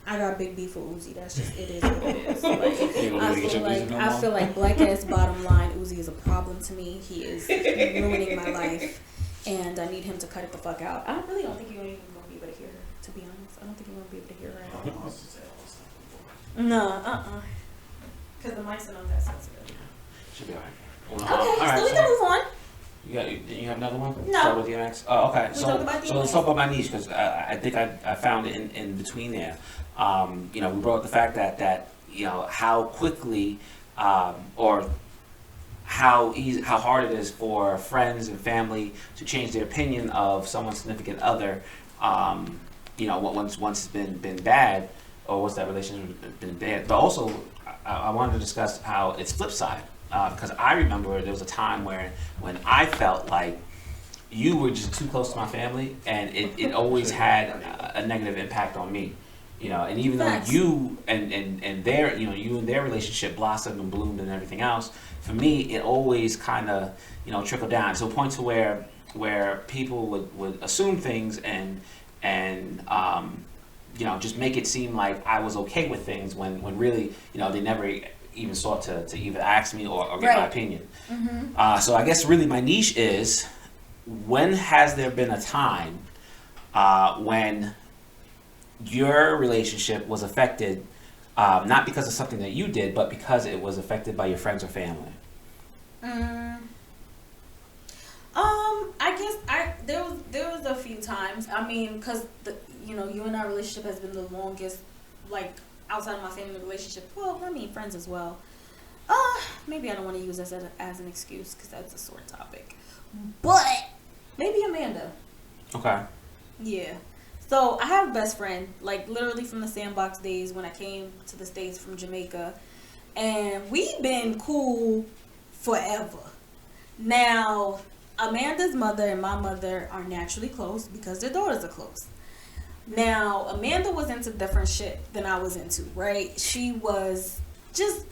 I got big beef with Uzi. That's just it is what it is. Like, I feel like black ass bottom line, Uzi is a problem to me. He is ruining my life, and I need him to cut it the fuck out. I really don't think you're even gonna be able to hear her. To be honest, I don't think you're gonna be able to hear her at all. No, because the mics are not that sensitive. Should be alright. Okay, so we can move on. You have another one? No. Start with your next? Oh, okay. So let's talk about my niche, because I think I found it in between there. We brought up the fact that how quickly or how hard it is for friends and family to change their opinion of someone's significant other. Once it's been bad, or once that relationship been bad. But also, I wanted to discuss how it's flip side. Because I remember there was a time when I felt like you were just too close to my family, and it always had a negative impact on me. And even though you and their you and their relationship blossomed and bloomed and everything else, for me it always kind of trickled down to a point to where people would assume things and just make it seem like I was okay with things when really they never even sought to either ask me or get my opinion. Mm-hmm. So I guess really my niche is, when has there been a time when your relationship was affected, not because of something that you did, but because it was affected by your friends or family? I guess there was a few times. I mean, because you and our relationship has been the longest, like, outside of my family relationship. Well, I mean, friends as well. Maybe I don't want to use this as an excuse, because that's a sore topic. But maybe Amanda. Okay. Yeah. So I have a best friend, like literally from the Sandbox days when I came to the States from Jamaica, and we've been cool forever. Now, Amanda's mother and my mother are naturally close because their daughters are close. Now, Amanda was into different shit than I was into, right? She was just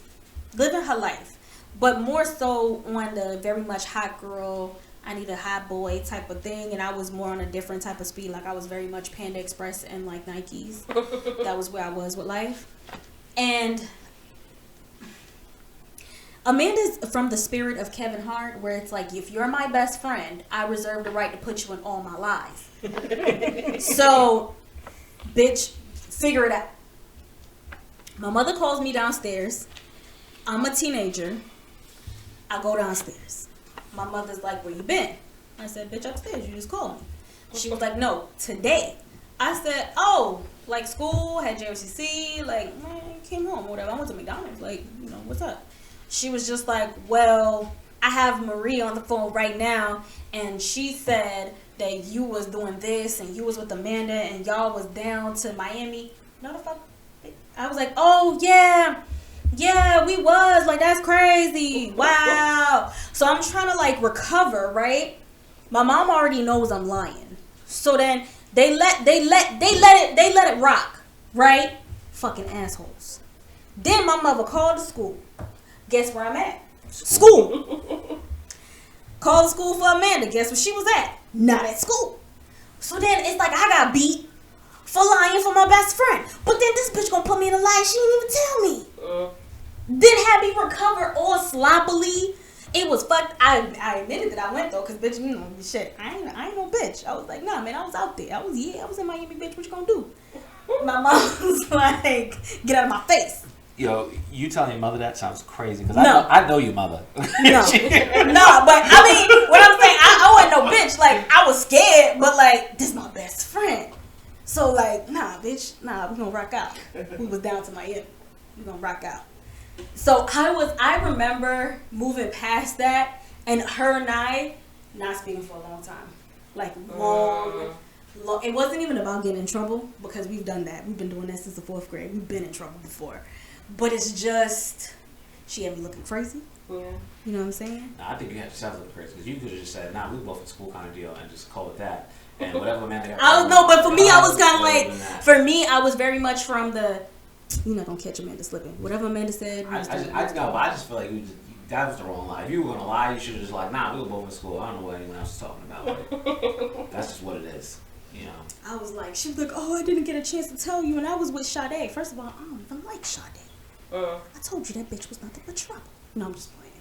living her life, but more so on the very much hot girl, I need a hot boy type of thing, and I was more on a different type of speed. Like, I was very much Panda Express and like Nikes. That was where I was with life. And Amanda's from the spirit of Kevin Hart, where it's like, if you're my best friend, I reserve the right to put you in all my lies. So, bitch, figure it out. My mother calls me downstairs. I'm a teenager. I go downstairs. My mother's like, where you been? I said, bitch, upstairs. You just called me. She was like, no, today. I said, oh, like school, had JRCC, like, man, came home, whatever. I went to McDonald's, like, what's up? She was just like, well, I have Marie on the phone right now, and she said that you was doing this, and you was with Amanda, and y'all was down to Miami. No, the fuck? I was like, oh, yeah, we was. Like, that's crazy. Wow. So I'm trying to, like, recover, right? My mom already knows I'm lying. So then they let it rock, right? Fucking assholes. Then my mother called the school. Guess where I'm at? School. Called the school for Amanda. Guess where she was at? Not at school. So then it's like I got beat for lying for my best friend. But then this bitch gonna put me in a lie. She didn't even tell me. Then had me recover all sloppily. It was fucked. I admitted that I went though, cause bitch, shit. I ain't no bitch. I was like, nah, man, I was out there. I was in Miami, bitch. What you gonna do? My mom was like, get out of my face. Yo, you telling your mother that sounds crazy, because I know your mother. No, but I mean, what I'm saying, I wasn't no bitch. Like, I was scared, but like, this is my best friend. So like, nah, bitch, nah, we gonna rock out. We was down to Miami. We gonna rock out. So I remember moving past that, and her and I not speaking for a long time, like long. It wasn't even about getting in trouble, because we've done that. We've been doing that since the 4th grade. We've been in trouble before. But it's just, she had me looking crazy. Yeah. You know what I'm saying? Nah, I think you had yourself looking crazy because you could have just said, "Nah, we both in school," kind of deal, and just call it that. And whatever man they got. I don't know, but for me, I was kind of like, for me, I was very much from the, you're not gonna catch Amanda slipping. Whatever Amanda said. I just feel like that was the wrong lie. If you were gonna lie, you should have just like, nah, we were both in school. I don't know what anyone else is talking about. Like, that's just what it is, you know. I was like, she was like, oh, I didn't get a chance to tell you, and I was with Cardae. First of all, I don't even like Cardae. I told you that bitch was nothing but trouble. No, I'm just playing.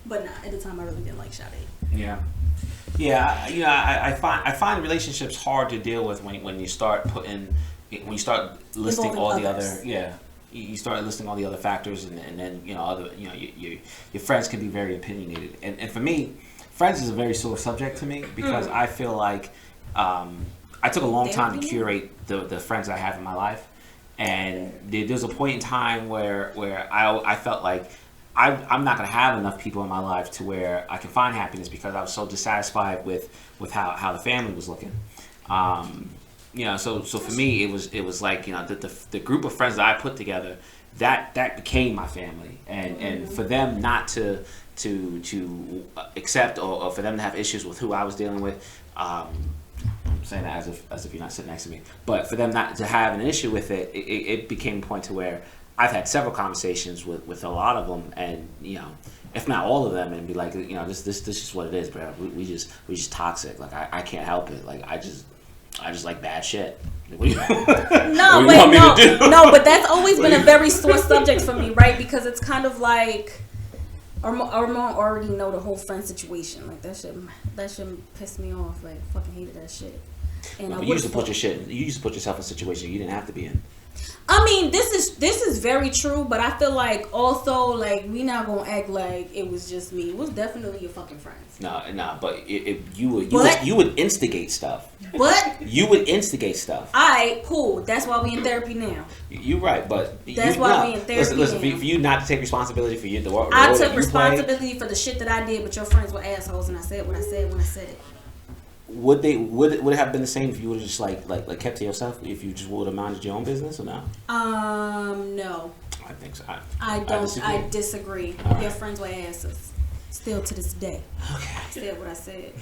But nah, at the time, I really didn't like Cardae. Yeah. Yeah, you know, I find relationships hard to deal with when you start listing Involving all the others. other you start listing all the other factors and then your friends can be very opinionated and for me, friends is a very sore subject to me because I feel like I took a long time to curate the friends I have in my life, and there's a point in time where I felt like I'm not going to have enough people in my life to where I can find happiness because I was so dissatisfied with how the family was looking. You know, so for me, it was like, you know, the group of friends that I put together, that became my family. And for them not to accept or for them to have issues with who I was dealing with, I'm saying that as if you're not sitting next to me, but for them not to have an issue with it became a point to where I've had several conversations with a lot of them, and you know, if not all of them, and be like, you know, this is what it is, bro. We just toxic. Like I can't help it. Like I just like bad shit. What do you No, but that's always been a very sore subject for me, right? Because it's kind of like Armond already know the whole friend situation. Like that shit pissed me off. Like fucking hated that shit. And you used to put yourself in a situation you didn't have to be in. I mean, this is very true, but I feel like also like we not gonna act like it was just me. It was definitely your fucking friends. No, but you would instigate stuff. What? You would instigate stuff. Alright, cool. That's why we in therapy now. You're right, but that's why we in therapy. Listen, for you not to take responsibility for the role I took responsibility for the shit that I did, but your friends were assholes, and I said what I said when I said it. Would it have been the same if you would have just like kept to yourself? If you just would have minded your own business or no? No. I think so. I disagree. Right. Your friends were asses. Still to this day. Okay. I said what I said.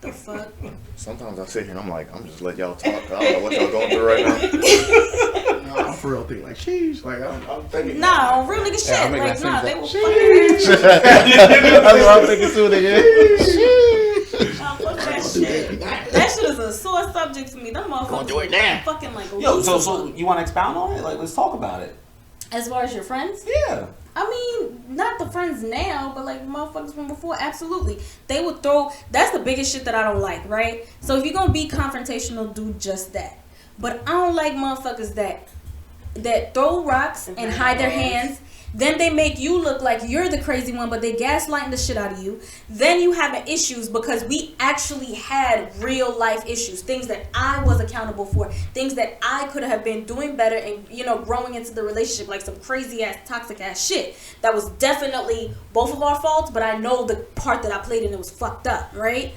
The fuck? Sometimes I sit here and I'm like, I'm just letting y'all talk. I don't know what y'all going through right now. No, I'm for real thinking like, sheesh. Like I'm thinking. No, real nigga shit. Yeah, like, nah, they were fucking sheesh. That's what I'm thinking too, nigga. That shit is a sore subject to me. Them motherfuckers Gonna do it now. fucking like. Yo, so you want to expound on it? Like, let's talk about it. As far as your friends? Yeah. I mean, not the friends now, but like motherfuckers from before. Absolutely, they would throw. That's the biggest shit that I don't like, right? So if you're gonna be confrontational, do just that. But I don't like motherfuckers that throw rocks and hide their hands. Then they make you look like you're the crazy one, but they gaslighting the shit out of you. Then you having issues because we actually had real life issues, things that I was accountable for, things that I could have been doing better and, you know, growing into the relationship, like some crazy ass, toxic ass shit. That was definitely both of our faults, but I know the part that I played in it was fucked up, right?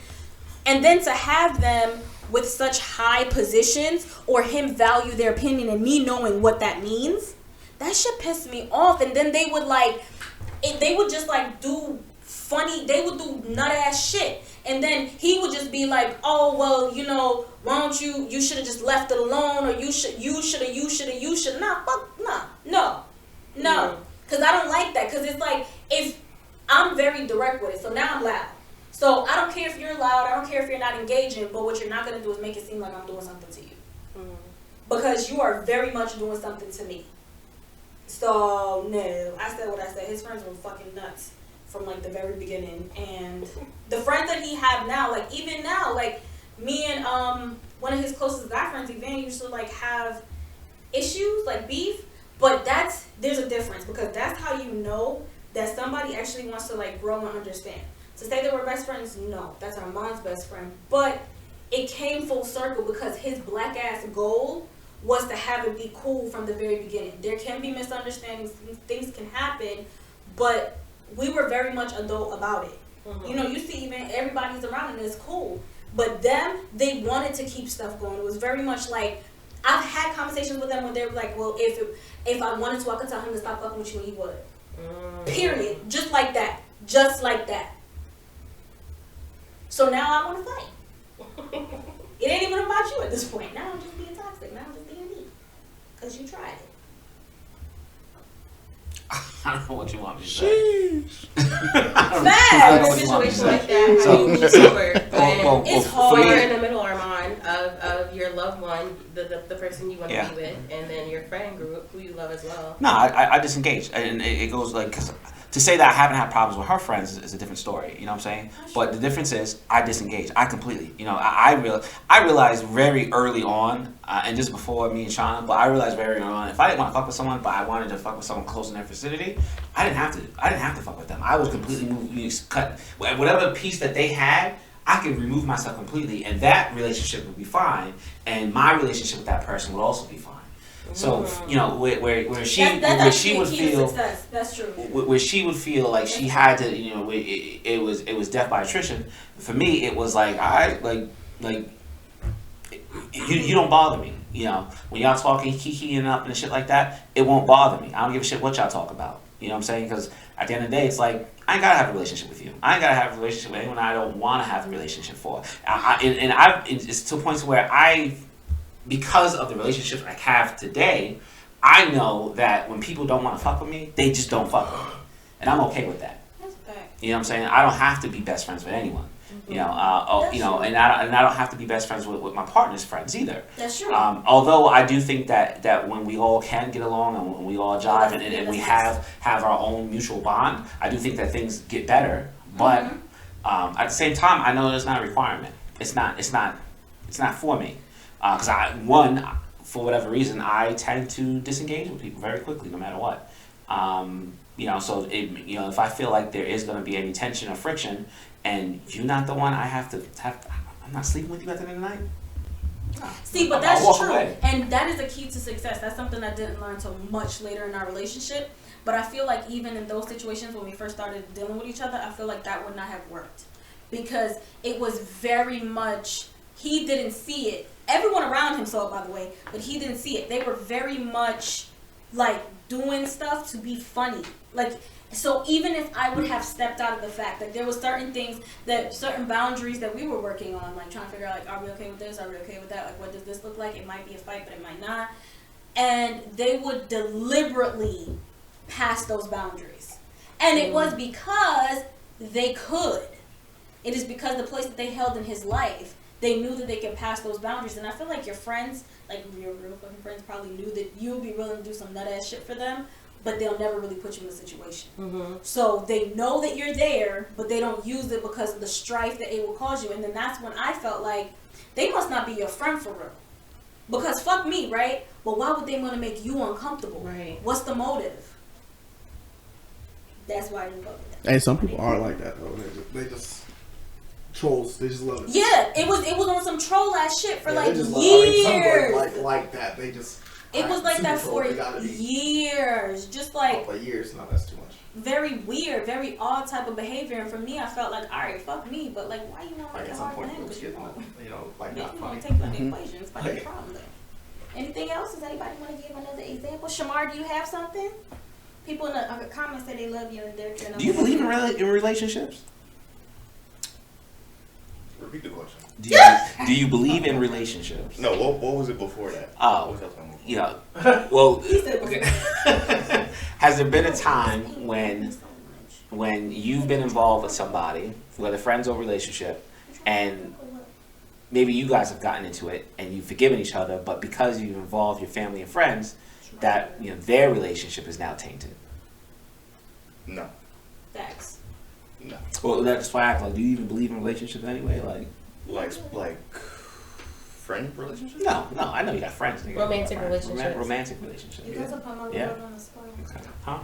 And then to have them with such high positions or him value their opinion and me knowing what that means, that shit pissed me off. And then they would just like do funny, they would do nut ass shit. And then he would just be like, oh, well, you know, why don't you should have just left it alone, or you should. Nah, fuck, no. Because I don't like that. Because it's like, if I'm very direct with it, so now I'm loud. So I don't care if you're loud, I don't care if you're not engaging, but what you're not going to do is make it seem like I'm doing something to you. Because you are very much doing something to me. So, no, I said what I said. His friends were fucking nuts from, like, the very beginning. And the friends that he have now, like, even now, like, me and one of his closest guy friends, Evan, used to, like, have issues, like, beef. But there's a difference, because that's how you know that somebody actually wants to, like, grow and understand. To say they were best friends, no. That's our mom's best friend. But it came full circle because his black-ass goal was to have it be cool from the very beginning. There can be misunderstandings, things can happen, but we were very much adult about it. You know, you see even everybody's around and it's cool. But them, they wanted to keep stuff going. It was very much like, I've had conversations with them when they were like, well, if I wanted to, I could tell him to stop fucking with you and he would. Period. Just like that. Just like that. So now I want to fight. It ain't even about you at this point. Now I'm just being toxic. Now I'm just being me. Because you tried it. I don't know what you want me to say. Bad in a situation like that. How do you move forward? It's hard. When you're in the middle, Armond, of your loved one, the person you want to be with, and then your friend group who you love as well. No, I disengage, and it goes like, cause to say that I haven't had problems with her friends is a different story. You know what I'm saying? But the difference is I disengage. I completely. You know, I realized very early on, and just before me and Shanna, but I realized very early on, if I didn't want to fuck with someone, but I wanted to fuck with someone close in their vicinity, I didn't have to fuck with them. I was completely cut whatever piece that they had. I could remove myself completely, and that relationship would be fine, and my relationship with that person would also be fine. So you know where she would feel that's true. Where she would feel like she had to, you know, it was death by attrition. For me, it was like you don't bother me. You know, when y'all talking kikiing up and shit like that, it won't bother me. I don't give a shit what y'all talk about. You know what I'm saying? Because at the end of the day, it's like I ain't gotta have a relationship with you. I ain't gotta have a relationship with anyone I don't want to have a relationship for. It's to points where because of the relationships I have today, I know that when people don't want to fuck with me, they just don't fuck with me, and I'm okay with that. That's a fact. You know what I'm saying? I don't have to be best friends with anyone. You know, and I don't have to be best friends with my partner's friends either. That's true. Although I do think that when we all can get along and when we all jive and we have our own mutual bond, I do think that things get better. But at the same time, I know it's not a requirement. It's not for me. Because for whatever reason, I tend to disengage with people very quickly, no matter what. You know, so if I feel like there is going to be any tension or friction, and you're not the one I have to have, I'm not sleeping with you at the end of the night. No. See, but that's true, away. And that is a key to success. That's something I didn't learn until much later in our relationship. But I feel like even in those situations when we first started dealing with each other, I feel like that would not have worked because it was very much he didn't see it. Everyone around him saw it, by the way, but he didn't see it. They were very much like doing stuff to be funny. Like, so even if I would have stepped out of the fact that there were certain things, that certain boundaries that we were working on, like trying to figure out, like, are we okay with this? Are we okay with that? Like, what does this look like? It might be a fight, but it might not. And they would deliberately pass those boundaries. And it was because they could. It is because the place that they held in his life, they knew that they could pass those boundaries. And I feel like your friends, like your real fucking friends, probably knew that you would be willing to do some nut ass shit for them, but they'll never really put you in a situation. So they know that you're there, but they don't use it because of the strife that it will cause you. And then that's when I felt like they must not be your friend for real. Because fuck me, right? But why would they want to make you uncomfortable? Right. What's the motive? That's why I didn't fuck with that. And some people are like that though. They just trolls. They just love it. Yeah, it was on some troll ass shit for like some years. like that. They just. It was like that for years. Just like. For years, no, that's too much. Very weird, very odd type of behavior, and for me, I felt like, all right, fuck me, but like, why you want to make it hard for him? Because you want, like you not funny. want to take that equation. It's fucking problem though. Anything else? Does anybody want to give another example? Shamar, do you have something? People in the comments say they love you and they're. Do you believe in relationships? Repeat the question. Do you believe in relationships? No, what was it before that? Oh, What was that you know, well, has there been a time when you've been involved with somebody, whether friends or relationship, and maybe you guys have gotten into it and you've forgiven each other, but because you've involved your family and friends, that their relationship is now tainted? No. Facts. No. Well, that's why I act like, do you even believe in relationships anyway? Like friend relationships? No, I know you got friends. Romantic relationships. Romantic relationships. You guys are putting my Yeah. world on the spot. Okay. Huh?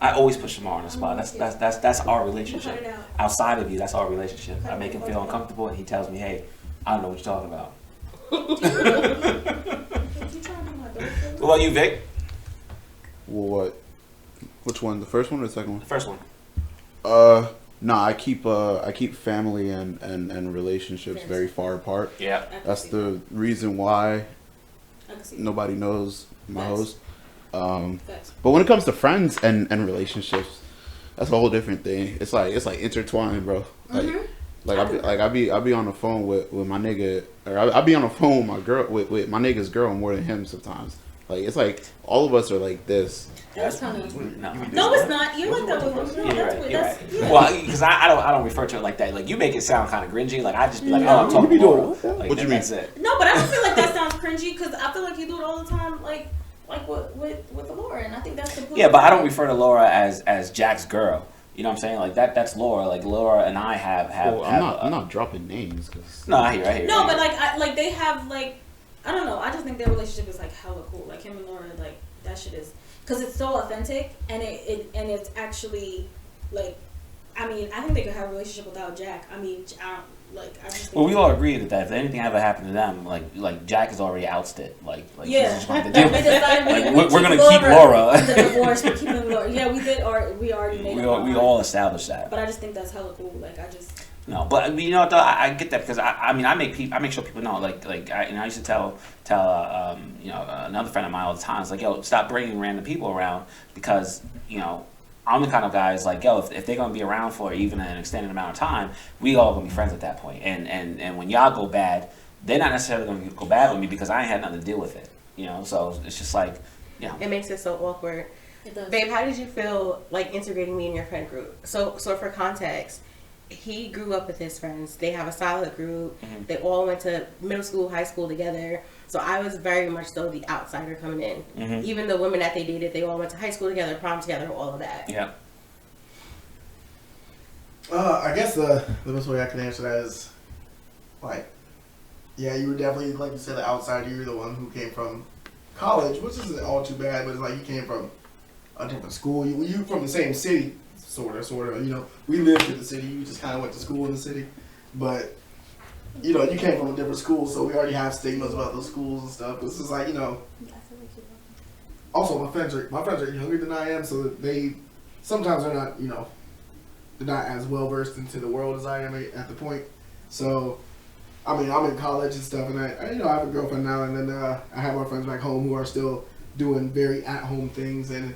I always put Shamar on the spot. That's our relationship. Cut it out. Outside of you, that's our relationship. I make him feel uncomfortable, and he tells me, "Hey, I don't know what you're talking about." You trying to be my dog? What about you, Vic? Well, what? Which one? The first one or the second one? The first one. No, I keep family and relationships very far apart. Yeah. That's the reason why I can see nobody knows my Facts. host. But when it comes to friends and relationships, that's a whole different thing. It's like intertwined, bro. Like I be on the phone with my nigga, or I be on the phone with my girl with my nigga's girl more than him sometimes. Like it's like all of us are like this. That's kind of no, it's not. You like that with him. No, that's right. Well, because I don't refer to it like that. Like you make it sound kind of cringy. Like I just be like, I'm talking Laura. Like, what you mean? That's it. No, but I don't feel like that sounds cringy because I feel like you do it all the time. Like with Laura, and I think that's the point. Yeah, but I don't refer to Laura as Jack's girl. You know what I'm saying? Like that's Laura. Like Laura and I have. I'm not dropping names. No, I hear. No, but like they have like I don't know. I just think their relationship is like hella cool. Like him and Laura, like that shit is because it's so authentic and it's actually like I mean I think they could have a relationship without Jack. I mean I just think we all agree that if anything ever happened to them, like Jack is already ousted. Like yeah, he's just going to deal with it. We're gonna keep Laura. The divorce, we're keeping Laura. Yeah, we did. Or we already made. We all established that. But I just think that's hella cool. Like I just. No, but you know what though, I get that because I make sure people know I used to tell another friend of mine all the time. It's like, yo, stop bringing random people around because I'm the kind of guy is like, yo, if they're gonna be around for even an extended amount of time, we all gonna be friends at that point. And when y'all go bad, they're not necessarily gonna go bad with me because I ain't had nothing to deal with it. So it's just like, It makes it so awkward. It does. Babe, how did you feel like integrating me in your friend group? So for context, he grew up with his friends. They have a solid group. Mm-hmm. They all went to middle school, high school together. So I was very much so the outsider coming in. Mm-hmm. Even the women that they dated, they all went to high school together, prom together, all of that. Yeah. I guess the best way I can answer that is, like, yeah, you were definitely, like you said, the outsider. You were the one who came from college, which isn't all too bad, but it's like you came from a different school. You from the same city, sort of. We lived in the city. You just kind of went to school in the city, but you came from a different school, so we already have stigmas about those schools and stuff. It's just like Also, my friends are younger than I am, so they sometimes are not they're not as well versed into the world as I am at the point. So, I mean, I'm in college and stuff, and I have a girlfriend now, and then I have my friends back home who are still doing very at-home things. And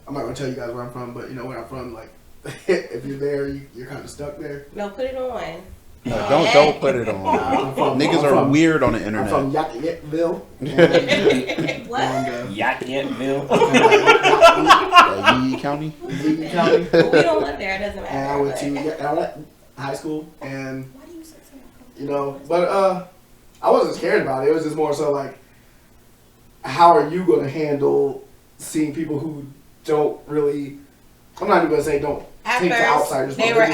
I'm not gonna tell you guys where I'm from, but where I'm from, like, if you're there, you're kind of stuck there. No, put it on. Don't put it on. Niggas are weird on the internet. I'm from Yakiyetville. What? Yakiyetville. Yee County. Yee County. Well, we don't live there. It doesn't matter. And I went to high school, and but I wasn't scared about it. It was just more so like, how are you going to handle seeing people who don't really? I'm not even going to say don't. At take first, the outsiders, they were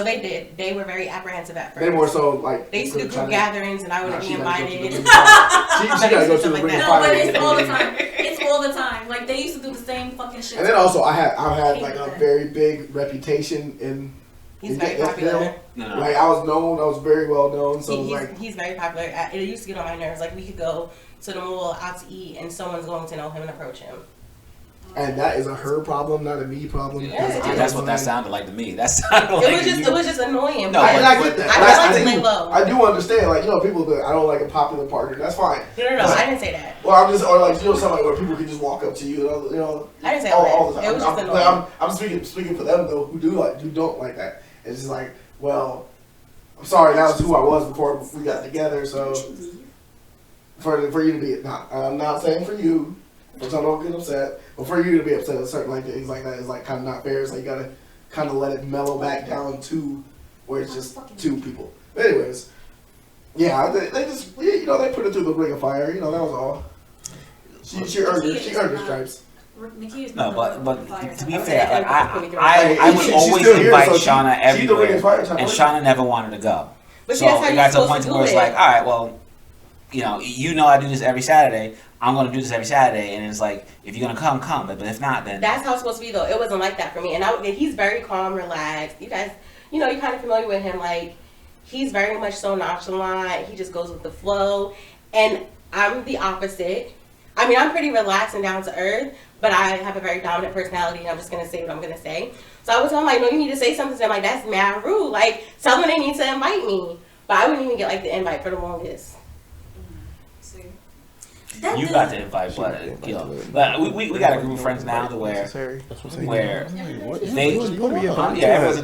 they did. They were very apprehensive at first. They more so like they used to do group gatherings, and I wouldn't be invited. She gotta go to the ring of fire. No, but it's all the time. It's all the time. Like they used to do the same fucking shit. And then also, I had like a very big reputation in. He's very popular. Like I was known. I was very well known. So he's very popular. It used to get on my nerves. Like we could go to the mall out to eat, and someone's going to know him and approach him. And that is a her problem, not a me problem. Yeah, that's what that sounded like to me. That sounded like it was just annoying. No, and I get that. I do understand. Like people that I don't like a popular partner. That's fine. No, I didn't say that. Well, I'm just something like where people can just walk up to you. I didn't say all the time. It was just annoying. I'm speaking for them though, who don't like that. It's just like, well, I'm sorry, that was who I was before we got together. So for you to be I'm not saying for you. So don't get upset. But for you to be upset at certain things like that is like kind of not fair. So you gotta kind of let it mellow back down to where it's just two people. But anyways, yeah, they just they put it through the ring of fire. That was all. She earned her stripes. No, but to be fair, like, I would always invite Shanna everywhere, and Shanna never wanted to go. But so it got to a point where it's like, all right, well, I do this every Saturday. I'm going to do this every Saturday, and it's like, if you're going to come, but if not, then... That's how it's supposed to be, though. It wasn't like that for me. And he's very calm, relaxed. You guys, you're kind of familiar with him. Like, he's very much so nonchalant. He just goes with the flow. And I'm the opposite. I mean, I'm pretty relaxed and down to earth, but I have a very dominant personality, and I'm just going to say what I'm going to say. So I was telling him, like, no, you need to say something to them. Like, that's mad rude. Like, tell them they need to invite me. But I wouldn't even get, like, the invite for the longest. You got the invite, but you know, but we got a group of friends now to where they everyone's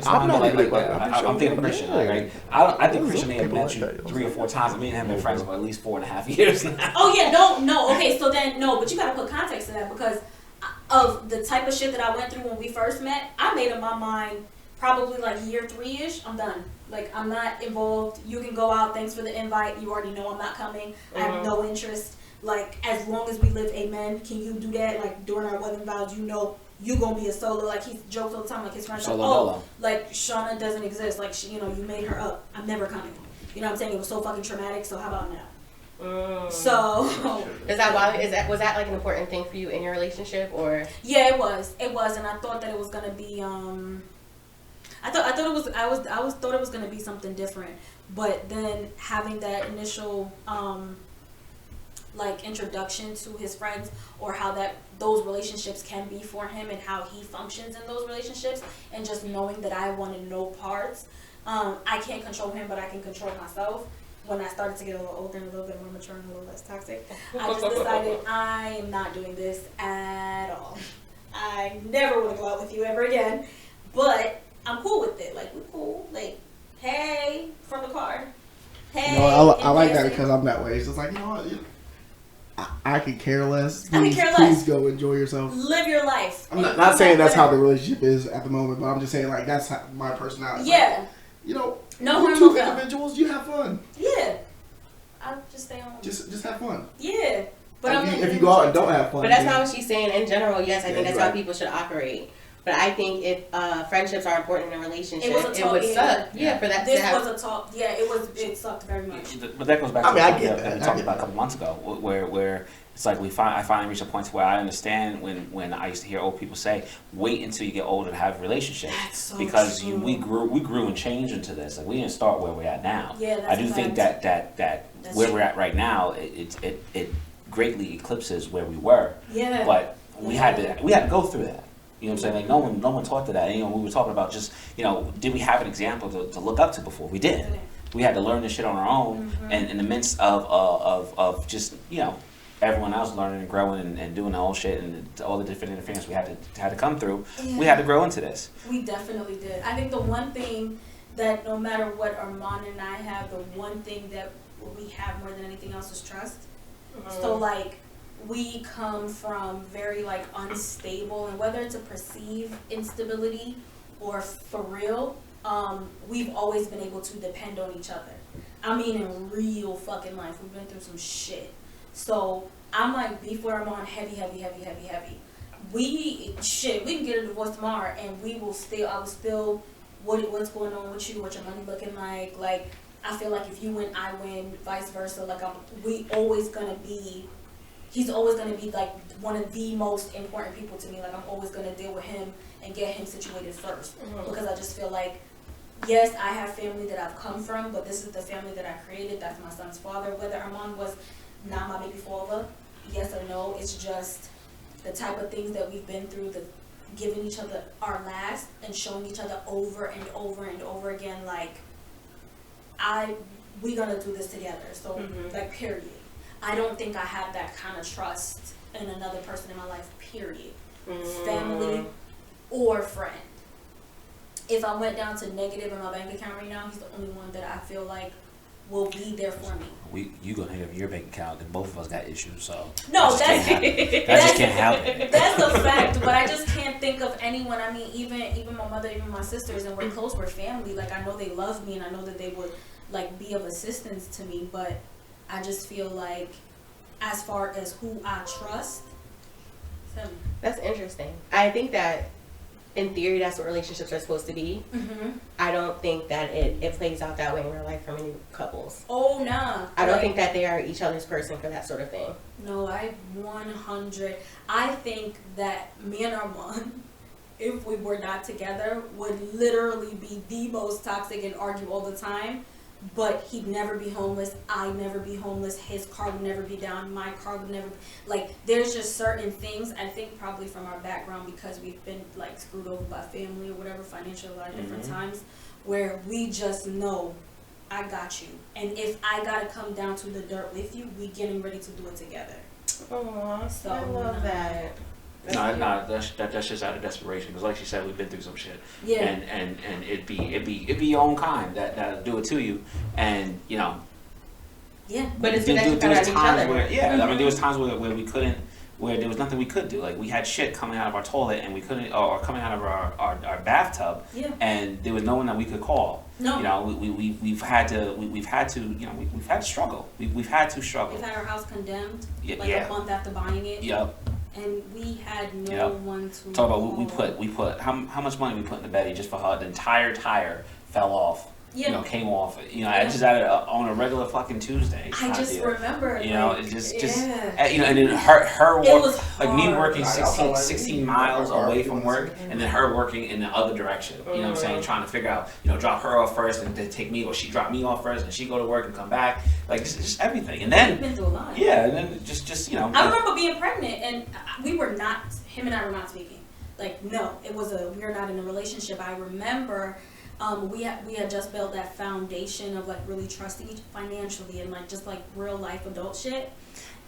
I'm thinking Christian, right? I think Christian may have met you 3 or 4 times. Me and him have been friends for at least 4.5 years now. Oh yeah, no. Okay, so then no, but you gotta put context to that because of the type of shit that I went through when we first met. I made up my mind probably like year 3-ish. I'm done. Like I'm not involved. You can go out. Thanks for the invite. You already know I'm not coming. I have no interest. Like, as long as we live, amen, can you do that? Like, during our wedding vows, you know you gonna be a solo. Like, he jokes all the time, like, his friends like, like, Shanna doesn't exist. Like, she, you know, you made her up. I'm never coming. You know what I'm saying? It was so fucking traumatic, so how about now? So... was that, like, an important thing for you in your relationship, or...? Yeah, it was, and I thought that it was gonna be, I thought it was gonna be something different, but then having that initial, like introduction to his friends or how those relationships can be for him and how he functions in those relationships, and just knowing that I wanted no parts. I can't control him, but I can control myself. When I started to get a little older and a little bit more mature and a little less toxic, I just decided I am not doing this at all. I never want to go out with you ever again, but I'm cool with it. Like, we're cool. Like, hey, from the car. Hey. You know, I like that because I'm that way. It's just like, you know what? I could care less. Please go enjoy yourself. Live your life. I'm not saying that's how the relationship is at the moment, but I'm just saying like that's how my personality. Yeah. Like, you know, no two individuals, you have fun. Yeah. I'll just stay home. Just have fun. Yeah. But if you go out and don't have fun. But that's not what she's saying. In general, yes, I think that's how people should operate. But I think if friendships are important in a relationship, it would suck. Yeah, for that to have. This was a talk. Yeah, it sucked very much. But that goes back to what we talked about a couple months ago, where it's like I finally reached a point where I understand when I used to hear old people say, "Wait until you get older to have a relationship," so because true. we grew and changed into this. Like we didn't start where we're at now. Yeah, I do think that where we're at right now, it greatly eclipses where we were. Yeah. But we had to go through that. You know what I'm saying? Like no one taught to that. You know, we were talking about just, you know, did we have an example to look up to before? We did. We had to learn this shit on our own, and in the midst of just, you know, everyone else learning and growing and doing the whole shit and all the different interference we had to come through. Yeah. We had to grow into this. We definitely did. I think the one thing that no matter what Armond and I have, the one thing that we have more than anything else is trust. So like, we come from very like unstable, and whether it's a perceived instability or for real, we've always been able to depend on each other. I mean, in real fucking life, we've been through some shit. So I'm like, before I'm on heavy. We can get a divorce tomorrow, and I will still, what's going on with you, what your money looking like. Like, I feel like if you win, I win, vice versa. Like, he's always gonna be like one of the most important people to me. Like, I'm always gonna deal with him and get him situated first, because I just feel like, yes, I have family that I've come from, but this is the family that I created. That's my son's father. Whether Armond was not my baby father, yes or no, it's just the type of things that we've been through, the giving each other our last and showing each other over and over and over again, like, we gonna do this together. So like, period. I don't think I have that kind of trust in another person in my life, period. Family or friend. If I went down to negative in my bank account right now, he's the only one that I feel like will be there for me. You gonna have your bank account, and both of us got issues, so no, that just can't happen. That's a fact, but I just can't think of anyone. I mean, even my mother, even my sisters, and we're close, we're family. Like, I know they love me, and I know that they would like be of assistance to me, but I just feel like, as far as who I trust, that's interesting. I think that in theory, that's what relationships are supposed to be. I don't think that it plays out that way in real life for many couples. Oh, nah. I don't think that they are each other's person for that sort of thing. No, I think that me and Armond, if we were not together, would literally be the most toxic and argue all the time. But he'd never be homeless, I'd never be homeless, his car would never be down, my car would never be, like, there's just certain things, I think probably from our background, because we've been like screwed over by family or whatever, financially, a lot of different times, where we just know, I got you, and if I gotta come down to the dirt with you, we getting ready to do it together. Oh, So I love that. No, that's just out of desperation. Because like she said, we've been through some shit. Yeah. And it'd be your own kind that'll do it to you. And you know. Yeah. But it's good that you found out each other. I mean, there was times where we couldn't, where there was nothing we could do. Like we had shit coming out of our toilet and we couldn't, or coming out of our bathtub. Yeah. And there was no one that we could call. No. You know, we've had to struggle. We've had to struggle. We've had our house condemned Yeah. a month after buying it. Yep. And we had no one to talk about we put how much money we put in the Betty just for her. The entire tire fell off. Yeah. You know, came off. You know, I just had it on a regular fucking Tuesday. I just remember. You know, like, it just yeah. you know, and then her It work, was like me hard. working 16 miles away from work, and then her working in the other direction. You know what I'm saying? Trying to figure out, you know, drop her off first and then take me, or she drop me off first and she go to work and come back. Like just everything. And then We've been through a lot. yeah, and then just you know. I remember being pregnant and him and I were not speaking. Like no, we were not in a relationship. I remember. We had just built that foundation of like really trusting each financially and like just like real life adult shit.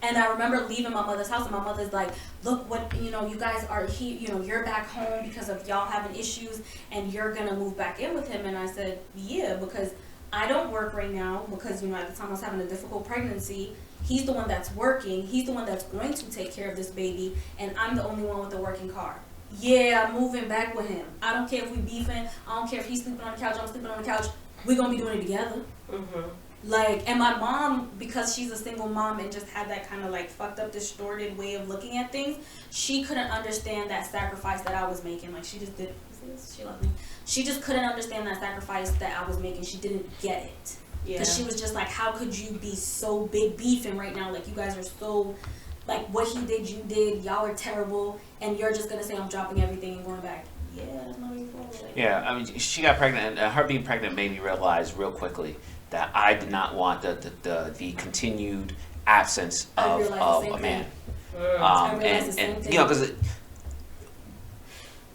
And I remember leaving my mother's house and my mother's like, look what, you know, you guys are here, you know, you're back home because of y'all having issues and you're gonna move back in with him. And I said, yeah, because I don't work right now because, you know, at the time I was having a difficult pregnancy. He's the one that's working. He's the one that's going to take care of this baby. And I'm the only one with a working car. Yeah, I'm moving back with him. I don't care if we beefing. I don't care if he's sleeping on the couch, I'm sleeping on the couch. We're going to be doing it together. Mm-hmm. Like, and my mom, because she's a single mom and just had that kind of like fucked up, distorted way of looking at things, she couldn't understand that sacrifice that I was making. Like, she just did. She loved me. She just couldn't understand that sacrifice that I was making. She didn't get it. Because she was just like, how could you be so big beefing right now? Like, you guys are so... Like, what he did, you did. Y'all are terrible. And you're just going to say, I'm dropping everything and going back. Yeah, that's not your fault. Like, yeah, I mean, she got pregnant, and her being pregnant made me realize real quickly that I did not want the continued absence of a man. And you know, because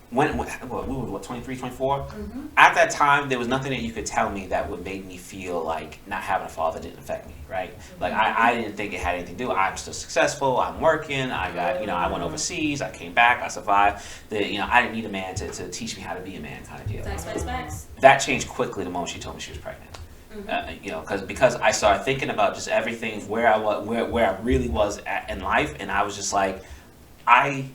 when we were 23, 24, at that time there was nothing that you could tell me that would make me feel like not having a father didn't affect me, right? Like I didn't think it had anything to do. I'm still successful. I'm working. I got, you know, I went overseas. I came back. I survived. You know, I didn't need a man to teach me how to be a man, kind of deal. Facts. That changed quickly the moment she told me she was pregnant. You know, because I started thinking about just everything where I was, where I really was at in life, and I was just like, I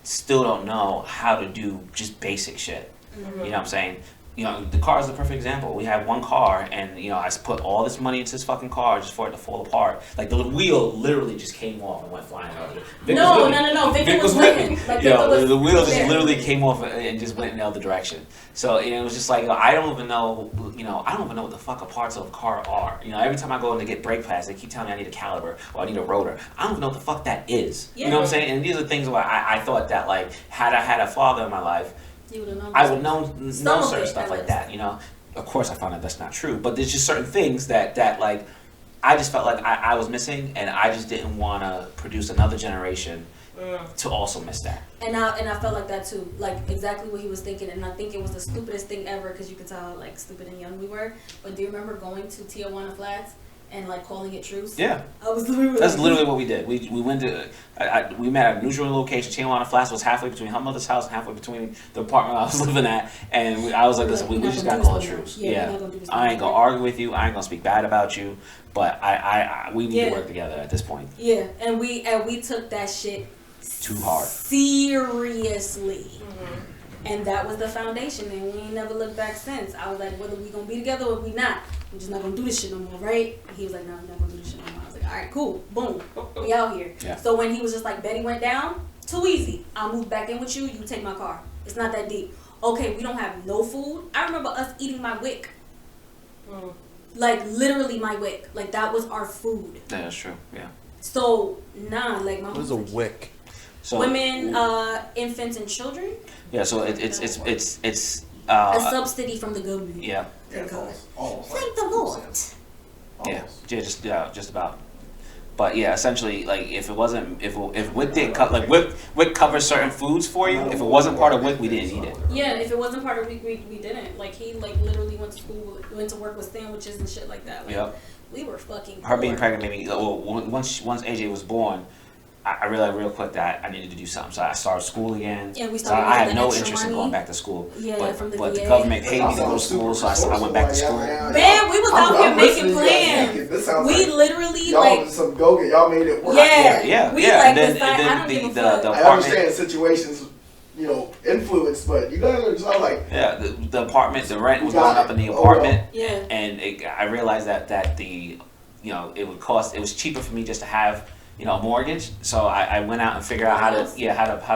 still don't know how to do just basic shit. You know what I'm saying? You know, the car is the perfect example. We had one car, and you know, I put all this money into this fucking car just for it to fall apart. Like the wheel literally just came off and went flying out. No. Vic was winning. Like, you know, the wheel just literally came off and just went in the other direction. So it was just like, I don't even know. You know, I don't even know what the fuck parts of a car are. You know, every time I go in to get brake pads, they keep telling me I need a caliper or I need a rotor. I don't even know what the fuck that is. You know what I'm saying? And these are things where I thought that like had I had a father in my life, I would know certain stuff like that, you know. Of course, I found out that's not true, but there's just certain things that like I just felt like I was missing, and I just didn't want to produce another generation to also miss that. And I felt like that too, like exactly what he was thinking, and I think it was the stupidest thing ever because you could tell how like stupid and young we were. But do you remember going to Tijuana Flats and like calling it truce? Yeah, that's literally what we did. We went to we met at a neutral location. Tijuana Flats was halfway between her mother's house and halfway between the apartment I was living at, and I was like, listen, we just gotta call it truce. Yeah, I ain't gonna argue with you. I ain't gonna speak bad about you, but we need to work together at this point. Yeah, and we took that shit too hard, seriously. And that was the foundation, and we ain't never looked back since. I was like, whether we gonna be together or we not, we're just not gonna do this shit no more, right? And he was like, no, we're not gonna do this shit no more. I was like, all right, cool, boom, we out here. Yeah. So when he was just like, Betty went down, too easy. I'll move back in with you, you take my car. It's not that deep. Okay, we don't have no food. I remember us eating my wick. Like, literally my wick. Like, that was our food. Yeah, that's true, yeah. So, like, my What is a wick? So, women, infants, and children. Yeah, so it's a subsidy from the government. Yeah. Thank God. Almost Thank the Lord. Just about. But yeah, essentially, like if WIC didn't cut, WIC covers certain foods for you. If it wasn't part of WIC, we didn't eat it. Yeah, if it wasn't part of WIC, we didn't. Like he literally went to school, went to work with sandwiches and shit like that. Like, we were fucking. Her being pregnant made me. Well, once AJ was born, I realized real quick that I needed to do something. So I started school again. Yeah, we so started I had the no extra interest money. in going back to school. Yeah, but, from the but VA. the government paid me to go to school, so I went back to school. Man, we was out here making plans. We literally y'all like some go get. Y'all made it work. Yeah. We And like then decide, I don't give a the fuck. I apartment. understand situations, influence, but you guys are just like. Yeah, the apartment, the rent was going up in the apartment. Yeah. And I realized that the, it was cheaper for me just to have, a mortgage. So I went out and figured out how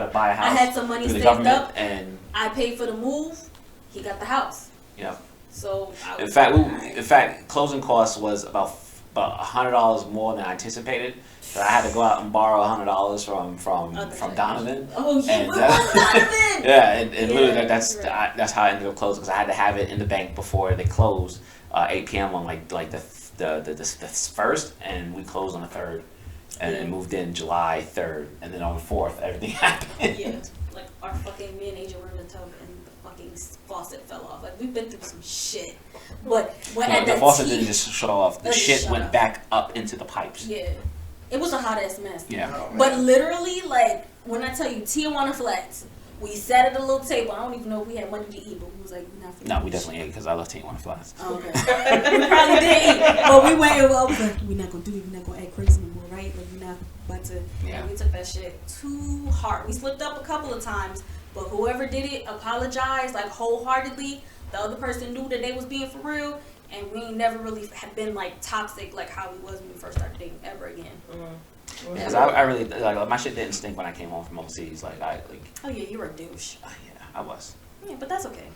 to buy a house. I had some money through the saved government, up. and I paid for the move. He got the house. yeah. So I In was fact, closing costs was about $100 more than I anticipated. So I had to go out and borrow $100 from Donovan. Oh yeah, And what was Donovan? Yeah, and Yeah, literally that's right. that's how I ended up closing, because I had to have it in the bank before they closed 8 p.m. on like the first, and we closed on the 3rd, and moved in July 3rd, and then on the 4th everything happened. Yeah, like our fucking me and Asia were in the tub and the fucking faucet fell off. Like we've been through some shit, but at The the faucet tea- didn't just shut off; the Let it shit shut went off. back up into the pipes. Yeah, it was a hot ass mess. Yeah. Oh, man. But literally, like when I tell you Tijuana Flats, we sat at a little table. I don't even know if we had money to eat, but we was like, we're not finna No, eat we this definitely ate, because I love Tijuana Flats. Oh, okay. We probably did eat, but we went and well, we're not gonna do it. We're not gonna act crazy anymore, right? Like we're not about to. Yeah. And we took that shit too hard. We slipped up a couple of times, but whoever did it apologized like wholeheartedly. The other person knew that they was being for real, and we ain't never really have been like toxic like how we was when we first started dating ever again. Because I really like my shit didn't stink when I came home from overseas. Like Oh yeah, you're a douche. yeah, I was. Yeah, but that's okay.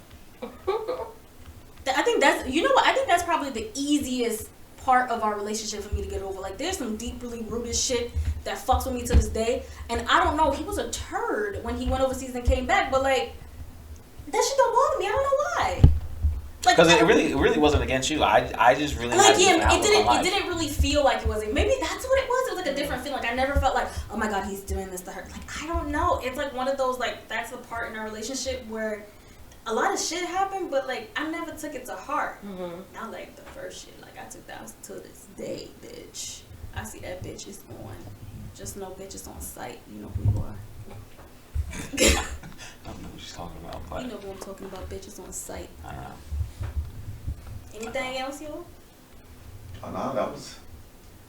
I think that's, you know what, I think that's probably the easiest part of our relationship for me to get over. Like there's some deep, really rude shit that fucks with me to this day, and I don't know, he was a turd when he went overseas and came back, but like that shit don't bother me. I don't know why. Like, Because it really wasn't against you. I just really like, had a yeah, different outlook on life. it didn't really feel like it was. Maybe that's what it was. It was like a different feeling. Like I never felt like, oh my god, he's doing this to her. Like I don't know. It's like one of those, like, that's the part in our relationship where a lot of shit happened, but like I never took it to heart. Not like the first shit. Like I took that to this day, bitch. I see that bitch is on. Just know bitch is on site. You know who you are. I don't know what she's talking about, but You know who I'm talking about. Bitches on site. I don't know. Anything else, yo? Oh, no, that was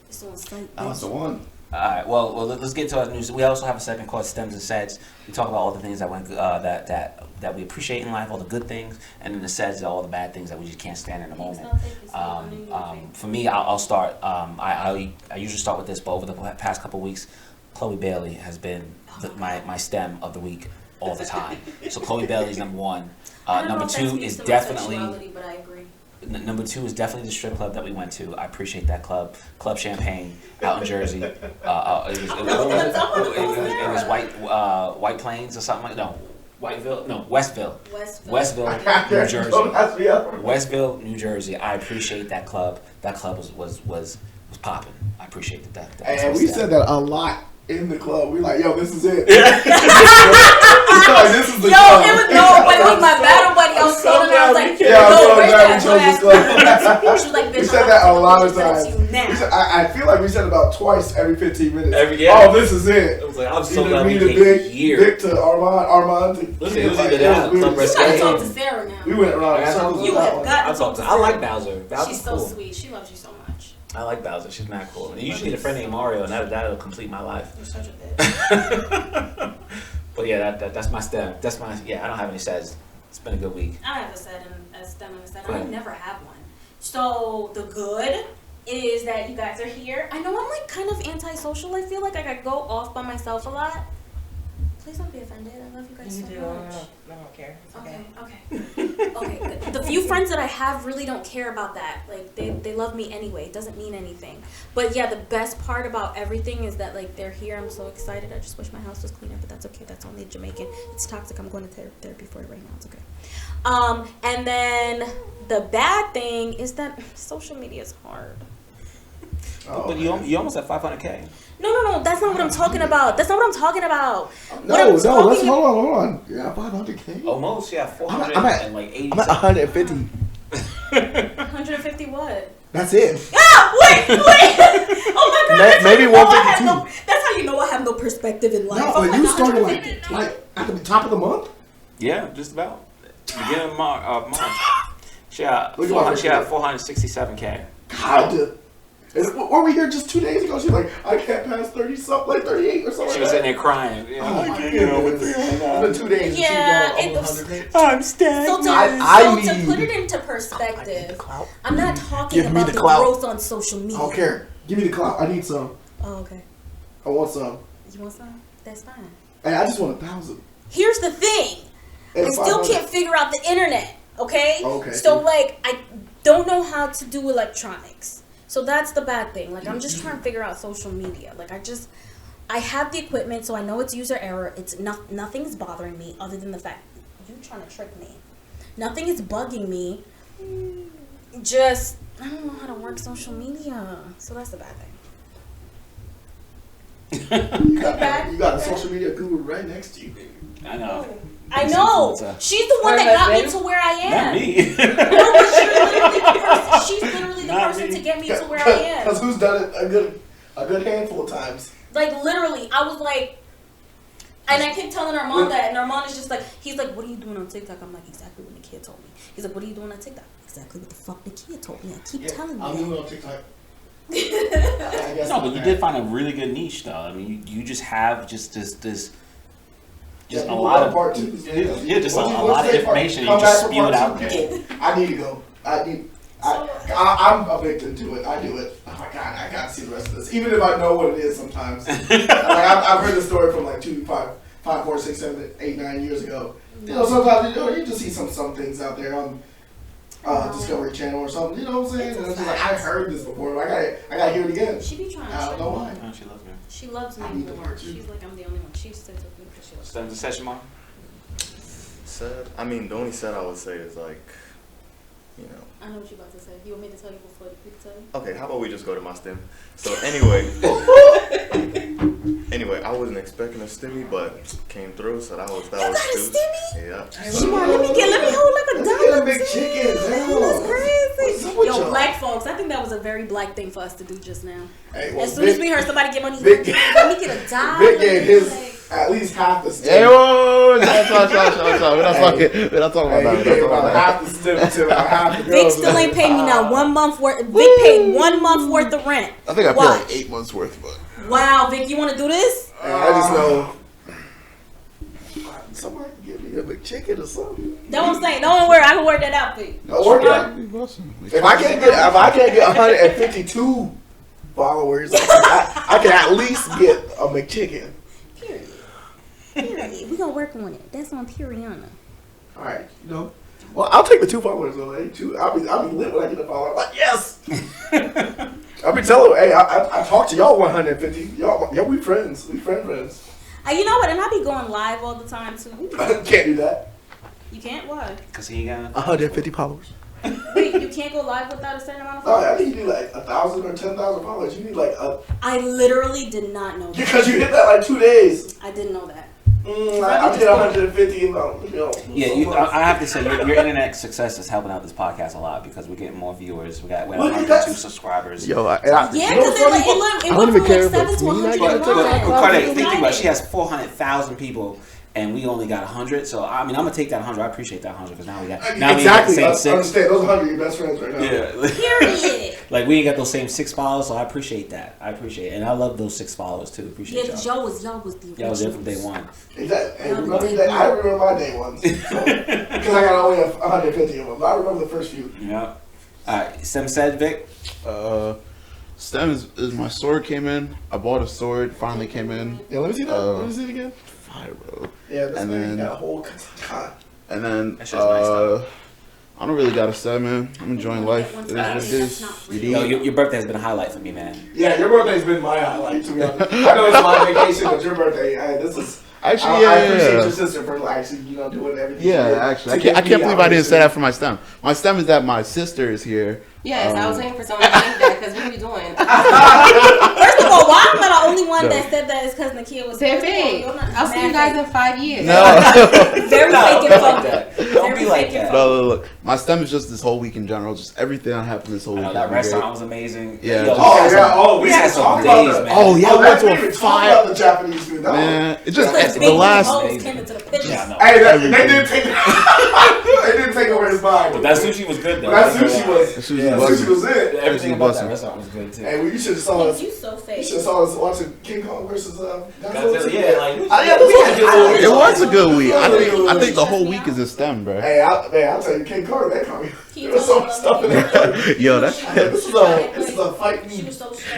It's on site. the Bitch. one. Alright, well, let's get to our news. We also have a segment called Stems and Seds. We talk about all the things that went that we appreciate in life, all the good things, and then the Seds are all the bad things that we just can't stand in the moment. For me, I'll start. I usually start with this, but over the past couple weeks, Chloe Bailey has been my stem of the week all the time. So Chloe Bailey's number one. Number two is definitely. But I agree. Number two is definitely the strip club that we went to. I appreciate that club, Club Champagne, out in Jersey. It was White Plains or something like Westville, New Jersey. Westville, New Jersey. I appreciate that club. That club was popping. I appreciate that. And we said that a lot in the club. We like, yo, this is it. This is the club. It was my battle buddy. I was telling her, I was like, She was like, bitch, We said that a lot of times. Now. I feel like we said about twice every 15 minutes. Yeah. Oh, this is it. It was like, I'm so Either glad me we to came here. Vic to Armand to Listen, it was either that, we Club were- You gotta Risque. talk to Sarah now. We went around in circles You with that have one. got to talk to I Sarah. like Bowser. Bowser's She's so cool. sweet. She loves you so much. I like Bowser. She's mad cool. And you usually need a friend named Mario, and that'll complete my life. You're such a bitch. But yeah, that's my stem. I don't have any says. It's been a good week. I have a set and a stem and a set. Go I ahead. never have one. So the good is that you guys are here. I know I'm like kind of antisocial. I feel like I go off by myself a lot. Please don't be offended. I love you guys so much. I don't care. It's Okay, good. The few friends that I have really don't care about that. Like they love me anyway. It doesn't mean anything. But yeah, the best part about everything is that like they're here. I'm so excited. I just wish my house was cleaner, but that's okay. That's only Jamaican. It's toxic. I'm going to therapy for it right now. It's okay. And then the bad thing is that social media is hard. Oh, But you almost at 500K. No. That's not what I'm talking about. That's not what I'm talking about. Let's hold on. Yeah, 500K. Almost, yeah, 400 I'm at- and like 80. I'm at 150. 150 what? That's it. Ah, wait. Oh my God. Maybe 152. That's how you know I have no perspective in life. No, I'm but you started 150. like at the top of the month. Yeah, just about. Beginning of March. She had Look at my 467K. God. Were we here just 2 days ago? She's like, I can't pass 30 something, like 38 or something. She was sitting there crying. Oh my goodness. It's been 2 days. Yeah, and it she's was. going I'm staying. So to I put it into perspective, I'm not talking Give me about the the clout. growth on social media. I don't care. Give me the clout. I need some. Oh, okay. I want some. You want some? That's fine. Hey, I just want 1,000. Here's the thing. And I still 500. can't figure out the internet. Okay. Okay. So like, I don't know how to do electronics. So that's the bad thing. Like, I'm just trying to figure out social media. Like, I have the equipment, so I know it's user error. It's nothing's bothering me other than the fact you're trying to trick me. Nothing is bugging me. Just, I don't know how to work social media. So that's the bad thing. You got a social media guru right next to you. I know. I know. She's the one that got me to where I am. Not me. No, but she's literally the person to get me to where I am. Because who's done it a good handful of times. Like, literally, I was like, and I kept telling Armand that, and Armand is just like, he's like, what are you doing on TikTok? I'm like, exactly what the kid told me. He's like, what are you doing on TikTok? Exactly what the fuck the kid told me. I keep telling you. I'm that. doing it on TikTok. No, but you did find a really good niche, though. I mean, you just have just this. Just a lot of part two. Yeah, just a lot of information. You just spew it out there. I need to go. I'm a victim to it. I do it. Oh my God, I gotta see the rest of this. Even if I know what it is sometimes. I've heard the story from like 5, 4, 6, 7, 8, 9 years ago. You know, sometimes you just see some things out there on Discovery Channel or something. You know what I'm saying? And it's just like, I heard this before. But I gotta hear it again. She be trying to I don't know why. Oh, she loves me. She loves me I need to more. work too. She's like, I'm the only one. She says with me because she loves me. Starting the session, Mom? The only sad I would say is like, you know. I know what you're about to say. You want me to tell you before you tell you? Okay, how about we just go to my stem? So anyway, I wasn't expecting a stimmy, but came through, so that was You got a too. stimmy? Yeah. Come on, let me hold like a Get a dollar. big chicken. That's What's crazy. up with Yo, y'all? black folks, I think that was a very black thing for us to do just now. Hey, well, As soon as we heard somebody get money, Vic- let me get a dollar. Vic gave his Like, at least half the stem. Hey, whoa, we're not talking about He that. gave about half the stem to about half the Vic girls. still ain't paid me now 1 month worth. Vic paid 1 month worth of rent. I think I paid Watch. like 8 months worth, but Wow, Vic, you want to do this? I just know somebody can give me a big chicken or something. That's what I'm saying. Don't worry, I can work that out for you. I'll work it out. If I can't get 152 followers, I can at least get a McChicken. Period. We gonna work on it. That's on Piriana. All right, you know. Well, I'll take the 2 followers though. Hey, 2. I'll be lit when I get the follower. I'm like, yes. I'll be telling. Hey, I talked to y'all 150. Y'all, we friends. We friends. You know what? And I be going live all the time too. Can't do that. You can't? Why? Because he got 150 followers. Wait, you can't go live without a certain amount of Oh, followers? I think you need like 1,000 or 10,000 followers. You need like I literally did not know that. because you hit that like 2 days. I didn't know that. I did 150 and I have to say, your internet success is helping out this podcast a lot because we're getting more viewers. We got Look at 102 that. subscribers. Yo, Yeah, because it went from like 7 to 101. Cardae, think about it. She has 400,000 people, and we only got 100. So I mean, I'm gonna take that 100. I appreciate that 100 because now we got exactly. We I ain't got the same 6. understand. Those 100 are your best friends right now. Yeah. Period. Like we ain't got those same 6 followers, so I appreciate that. I appreciate it, and I love those 6 followers too. Appreciate Yeah, y'all. y'all was the Y'all was there from day one. Exactly. I remember my day ones because I got only 150 of them. I remember the first few. Yeah. All right. Sim said, Vic. STEM is my sword came in. I bought a sword. Finally came in. Yeah, let me see that. Let me see it again. Fire, bro. Yeah, this And man then- got a whole. God. And then That shit's nice, though. I don't really got a set, man. I'm enjoying life. It is what it is. Yo, your birthday has been a highlight for me, man. Yeah, your birthday's been my highlight. To be honest, I know it's my vacation, but your birthday, this is. Actually, I appreciate your sister for actually, doing everything. Yeah, actually, I can't believe I didn't say that for my STEM. My STEM is that my sister is here. Yes, I was waiting for someone to think that because what are we doing? First of all, why am I the only one that said that is because Nakia was They're big. I'll see you guys in 5 years. No. Very fake and like funky. that. Y'all Don't be like that. No, look. My stem is just this whole week in general. Just everything that happened this whole week. That restaurant was amazing. Yeah. We had some days, man. Oh yeah, I went to a fire. fire. The Japanese food. Man, it just The last. Hey, they didn't take. They didn't take over his vibe. But that sushi was good though. That sushi was. Sushi was it. Everything about that restaurant was good too. Hey, well, you should have saw us. You so fake. You should have saw us watching King Kong versus Godzilla. Yeah, like It was a good week. I think the whole week is a stem, bro. Hey, I'll tell you, King Kong, that caught me. There was so much stuff in there. Yo, that's This is a fighting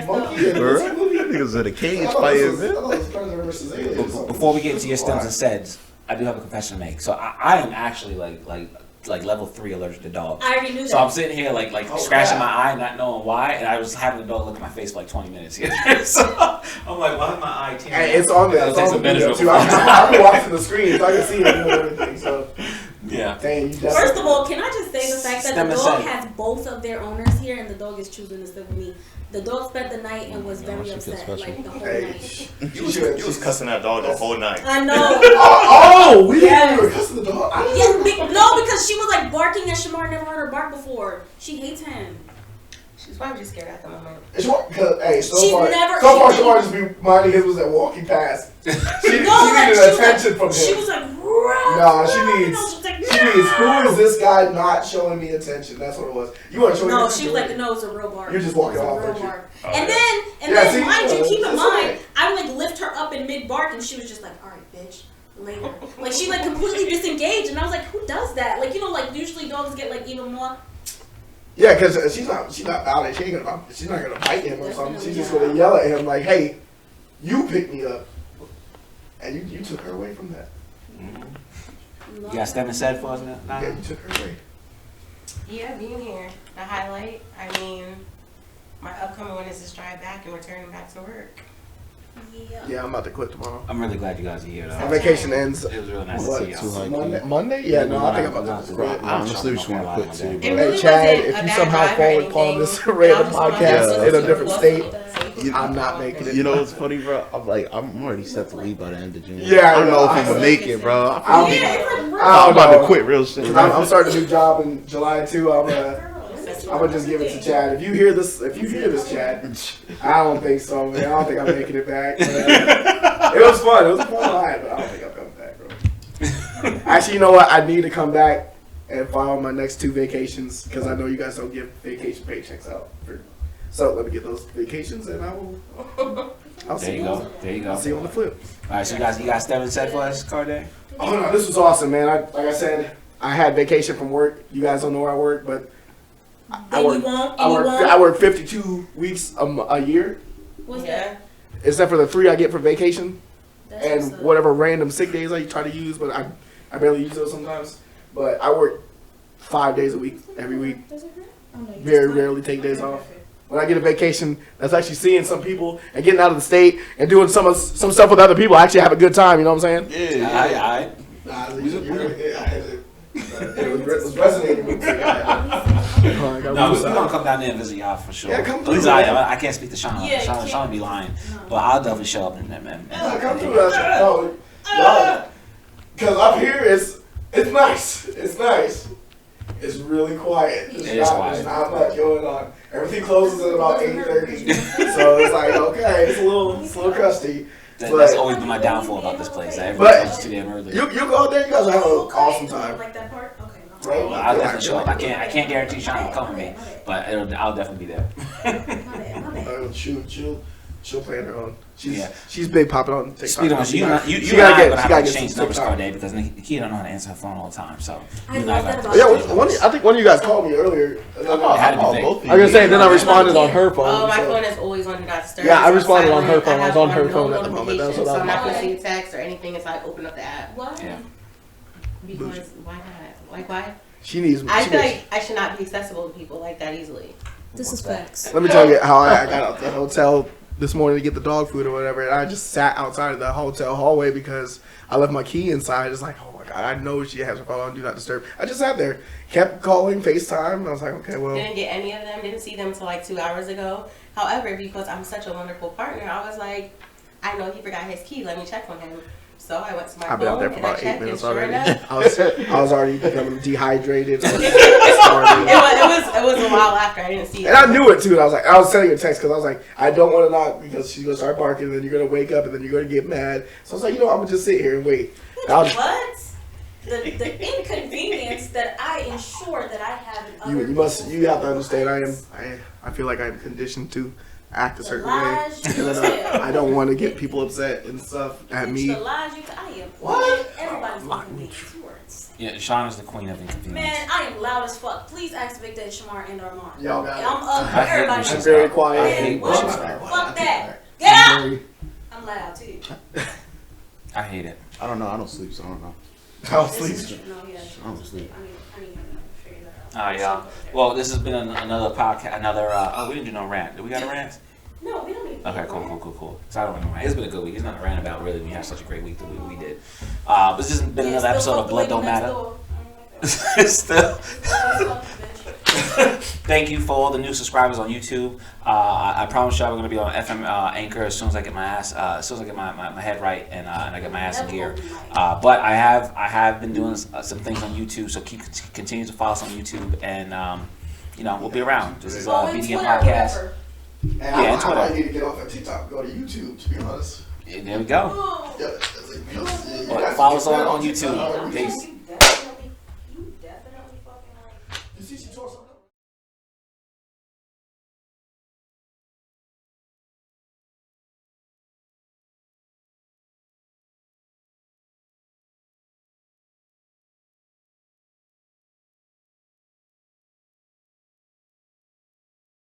monkey. niggas in a cage fighting. Predator versus aliens. Before we get into your stems and seds, I do have a confession to make. So I am actually like level 3 allergic to dogs. I already knew that. So I'm sitting here like scratching my eye, not knowing why, and I was having the dog look at my face for like 20 minutes here. So I'm like, why is my eye tingling? Hey, it's on there. It's on the video too. I've been watching the screen, so I can see it and everything. So yeah. Dang, First of all, can I just say the fact that Stem the and dog set. has both of their owners here, and the dog is choosing to stay with me. The dog spent the night and was very she feels upset, special. like the whole Hey, night. You was cussing that dog the whole night. I know. Oh, we didn't even cuss the dog. No, because she was like barking at Shamar. Never heard her bark before. She hates him. She's probably just scared at the moment. Hey, so She's far, never- Shamar just be minding his was at walking past. She needed attention from him. She was like, No, she needs. Who is this guy not showing me attention? That's what it was. You want to show me? No, she was like, no, it's a real bark. You're just walking It's a off, real aren't you? bark. Oh, And yeah. then, mind you, keep in that's mind, okay. I would like lift her up in mid bark, and she was just like, all right, bitch. Later. Like she like completely disengaged, and I was like, who does that? Like, you know, like usually dogs get like even more. Yeah, because she's not violent. She's not gonna bite him or something. She's just gonna yell at him like, "Hey, you picked me up," and you took her away from that. You got stem and sed for us now? Yeah, you took her away. Yeah, being here. The highlight, I mean, my upcoming one is just drive back and returning back to work. Yeah, I'm about to quit tomorrow. I'm really glad you guys are here though. My vacation ends. It was really nice What? to see y'all. Monday? Yeah, no, I think I'm about to quit. I honestly just want to quit too, It bro. really Hey Chad, wasn't if a you bad somehow drive or forward upon anything. this random I just wanted podcast to in a go different to state, the I'm not making it. You know what's funny, bro? I'm already set to leave by the end of June. Yeah, I don't know if I I'm gonna know. make it, bro. I'm I'm about to quit real shit. I'm starting a new job in July too. I'm gonna just give it to Chad. If you hear this, Chad, I don't think so, man. I don't think I'm making it back. It was fun. It was a fun ride, but I don't think I'm coming back, bro. Actually, you know what? I need to come back and file my next 2 vacations because I know you guys don't give vacation paychecks out. So let me get those vacations, and I'll see you. There you go. I'll see you on the flip. All right, so you got stem and sed for us, Cardae? Oh no, this was awesome, man. Like I said, I had vacation from work. You guys don't know where I work, but I work 52 weeks a year, What's that? except for the 3 I get for vacation That's and what's up. whatever random sick days I try to use, but I barely use those sometimes. But I work 5 days a week, every week. Very rarely take days off. When I get a vacation, that's actually seeing some people and getting out of the state and doing some stuff with other people. I actually have a good time. You know what I'm saying? Yeah. It was resonating with me. No, we're gonna come down there and visit y'all for sure. Yeah, come At least through, I man. am. I can't speak to Shanna. Yeah, Shanna be lying, but I'll definitely show up in there, man. Come through that. No, because up here it's nice. It's nice. It's really quiet. There's not much going on. Everything closes at about 8:30, so it's like okay, it's a little crusty. That's always been my downfall about this place. That But everything closes too damn early. You go out there, you guys will have an awesome time. Like that part? Okay. Right? Well, I'll definitely show up. I can't guarantee Shanna will come with me, but I'll definitely be there. My bad. She'll play on her own. Yeah. She's big popping on TikTok. Speaking of, you and I she are gotta gonna get have to some change numbers TikTok. Cardae because Nikki don't know how to answer her phone all the time. So I you and love I that got about to. I think one of you guys called me earlier. It had to be fake. I was gonna say, then I responded on her phone. Oh, my so- phone is always on Do Not Disturb. Yeah, I so responded on silent. her phone. I was have on her no phone at the moment. That's what notifications, I so I'm not was- gonna see a text or anything until I open up the app. What? Yeah. Because why not? Like why? She needs. I she feel needs- like I should not be accessible to people like that easily. This is facts. Let me tell you how I got out the hotel this morning to get the dog food or whatever, and I just sat outside of the hotel hallway because I left my key inside. It's like, oh my god, I know she has her phone on Do Not Disturb. I just sat there, kept calling FaceTime, and I was like, okay, well. Didn't get any of them. Didn't see them until like 2 hours ago. However, because I'm such a wonderful partner, I was like, I know he forgot his key. Let me check on him. So I went to my I've been out there phone for and I about 8 checked, and minutes sure already. enough, I was already becoming dehydrated. it was a while after I didn't see it. And I knew it too. And I was sending her a text because I was like, I don't want to knock because she's gonna start barking, and then you're gonna wake up, and then you're gonna get mad. So I was like, I'm gonna just sit here and wait. What? The inconvenience that I ensure that I have in other you have to understand. I feel like I'm conditioned to act a certain way, and then I don't want to get people upset and stuff at me. The lies you I am. What? Everybody's inconvenience. Yeah, Shauna's the queen of inconvenience. Man, I am loud as fuck. Please ask Victor and Shamar and Armond. Y'all got it. I'm up for everybody. I'm very quiet. I hate when she Man, starts. fuck that. Get out. I'm loud too. I hate it. I don't know. I don't sleep, so I don't know. I don't sleep. No, yeah. I don't sleep. I need to figure that out. All right, y'all. Well, this has been another podcast. We didn't do no rant. Do we got a rant? No, we don't need to. Okay, cool. So I don't want to rant. It's been a good week. It's not a rant about really. We had such a great week the week we did. But this has been another episode of Blood Don't Matter. Still. Thank you for all the new subscribers on YouTube. I promise y'all we're gonna be on FM Anchor as soon as I get my ass, as soon as I get my head right and I get my ass in gear. But I have been doing some things on YouTube, so continue to follow us on YouTube, and we'll be around. This is BDM Podcast. And Yeah, I might need to get off of TikTok, go to YouTube. To be honest. Yeah, there we go. Yeah, Follow us on YouTube. Peace.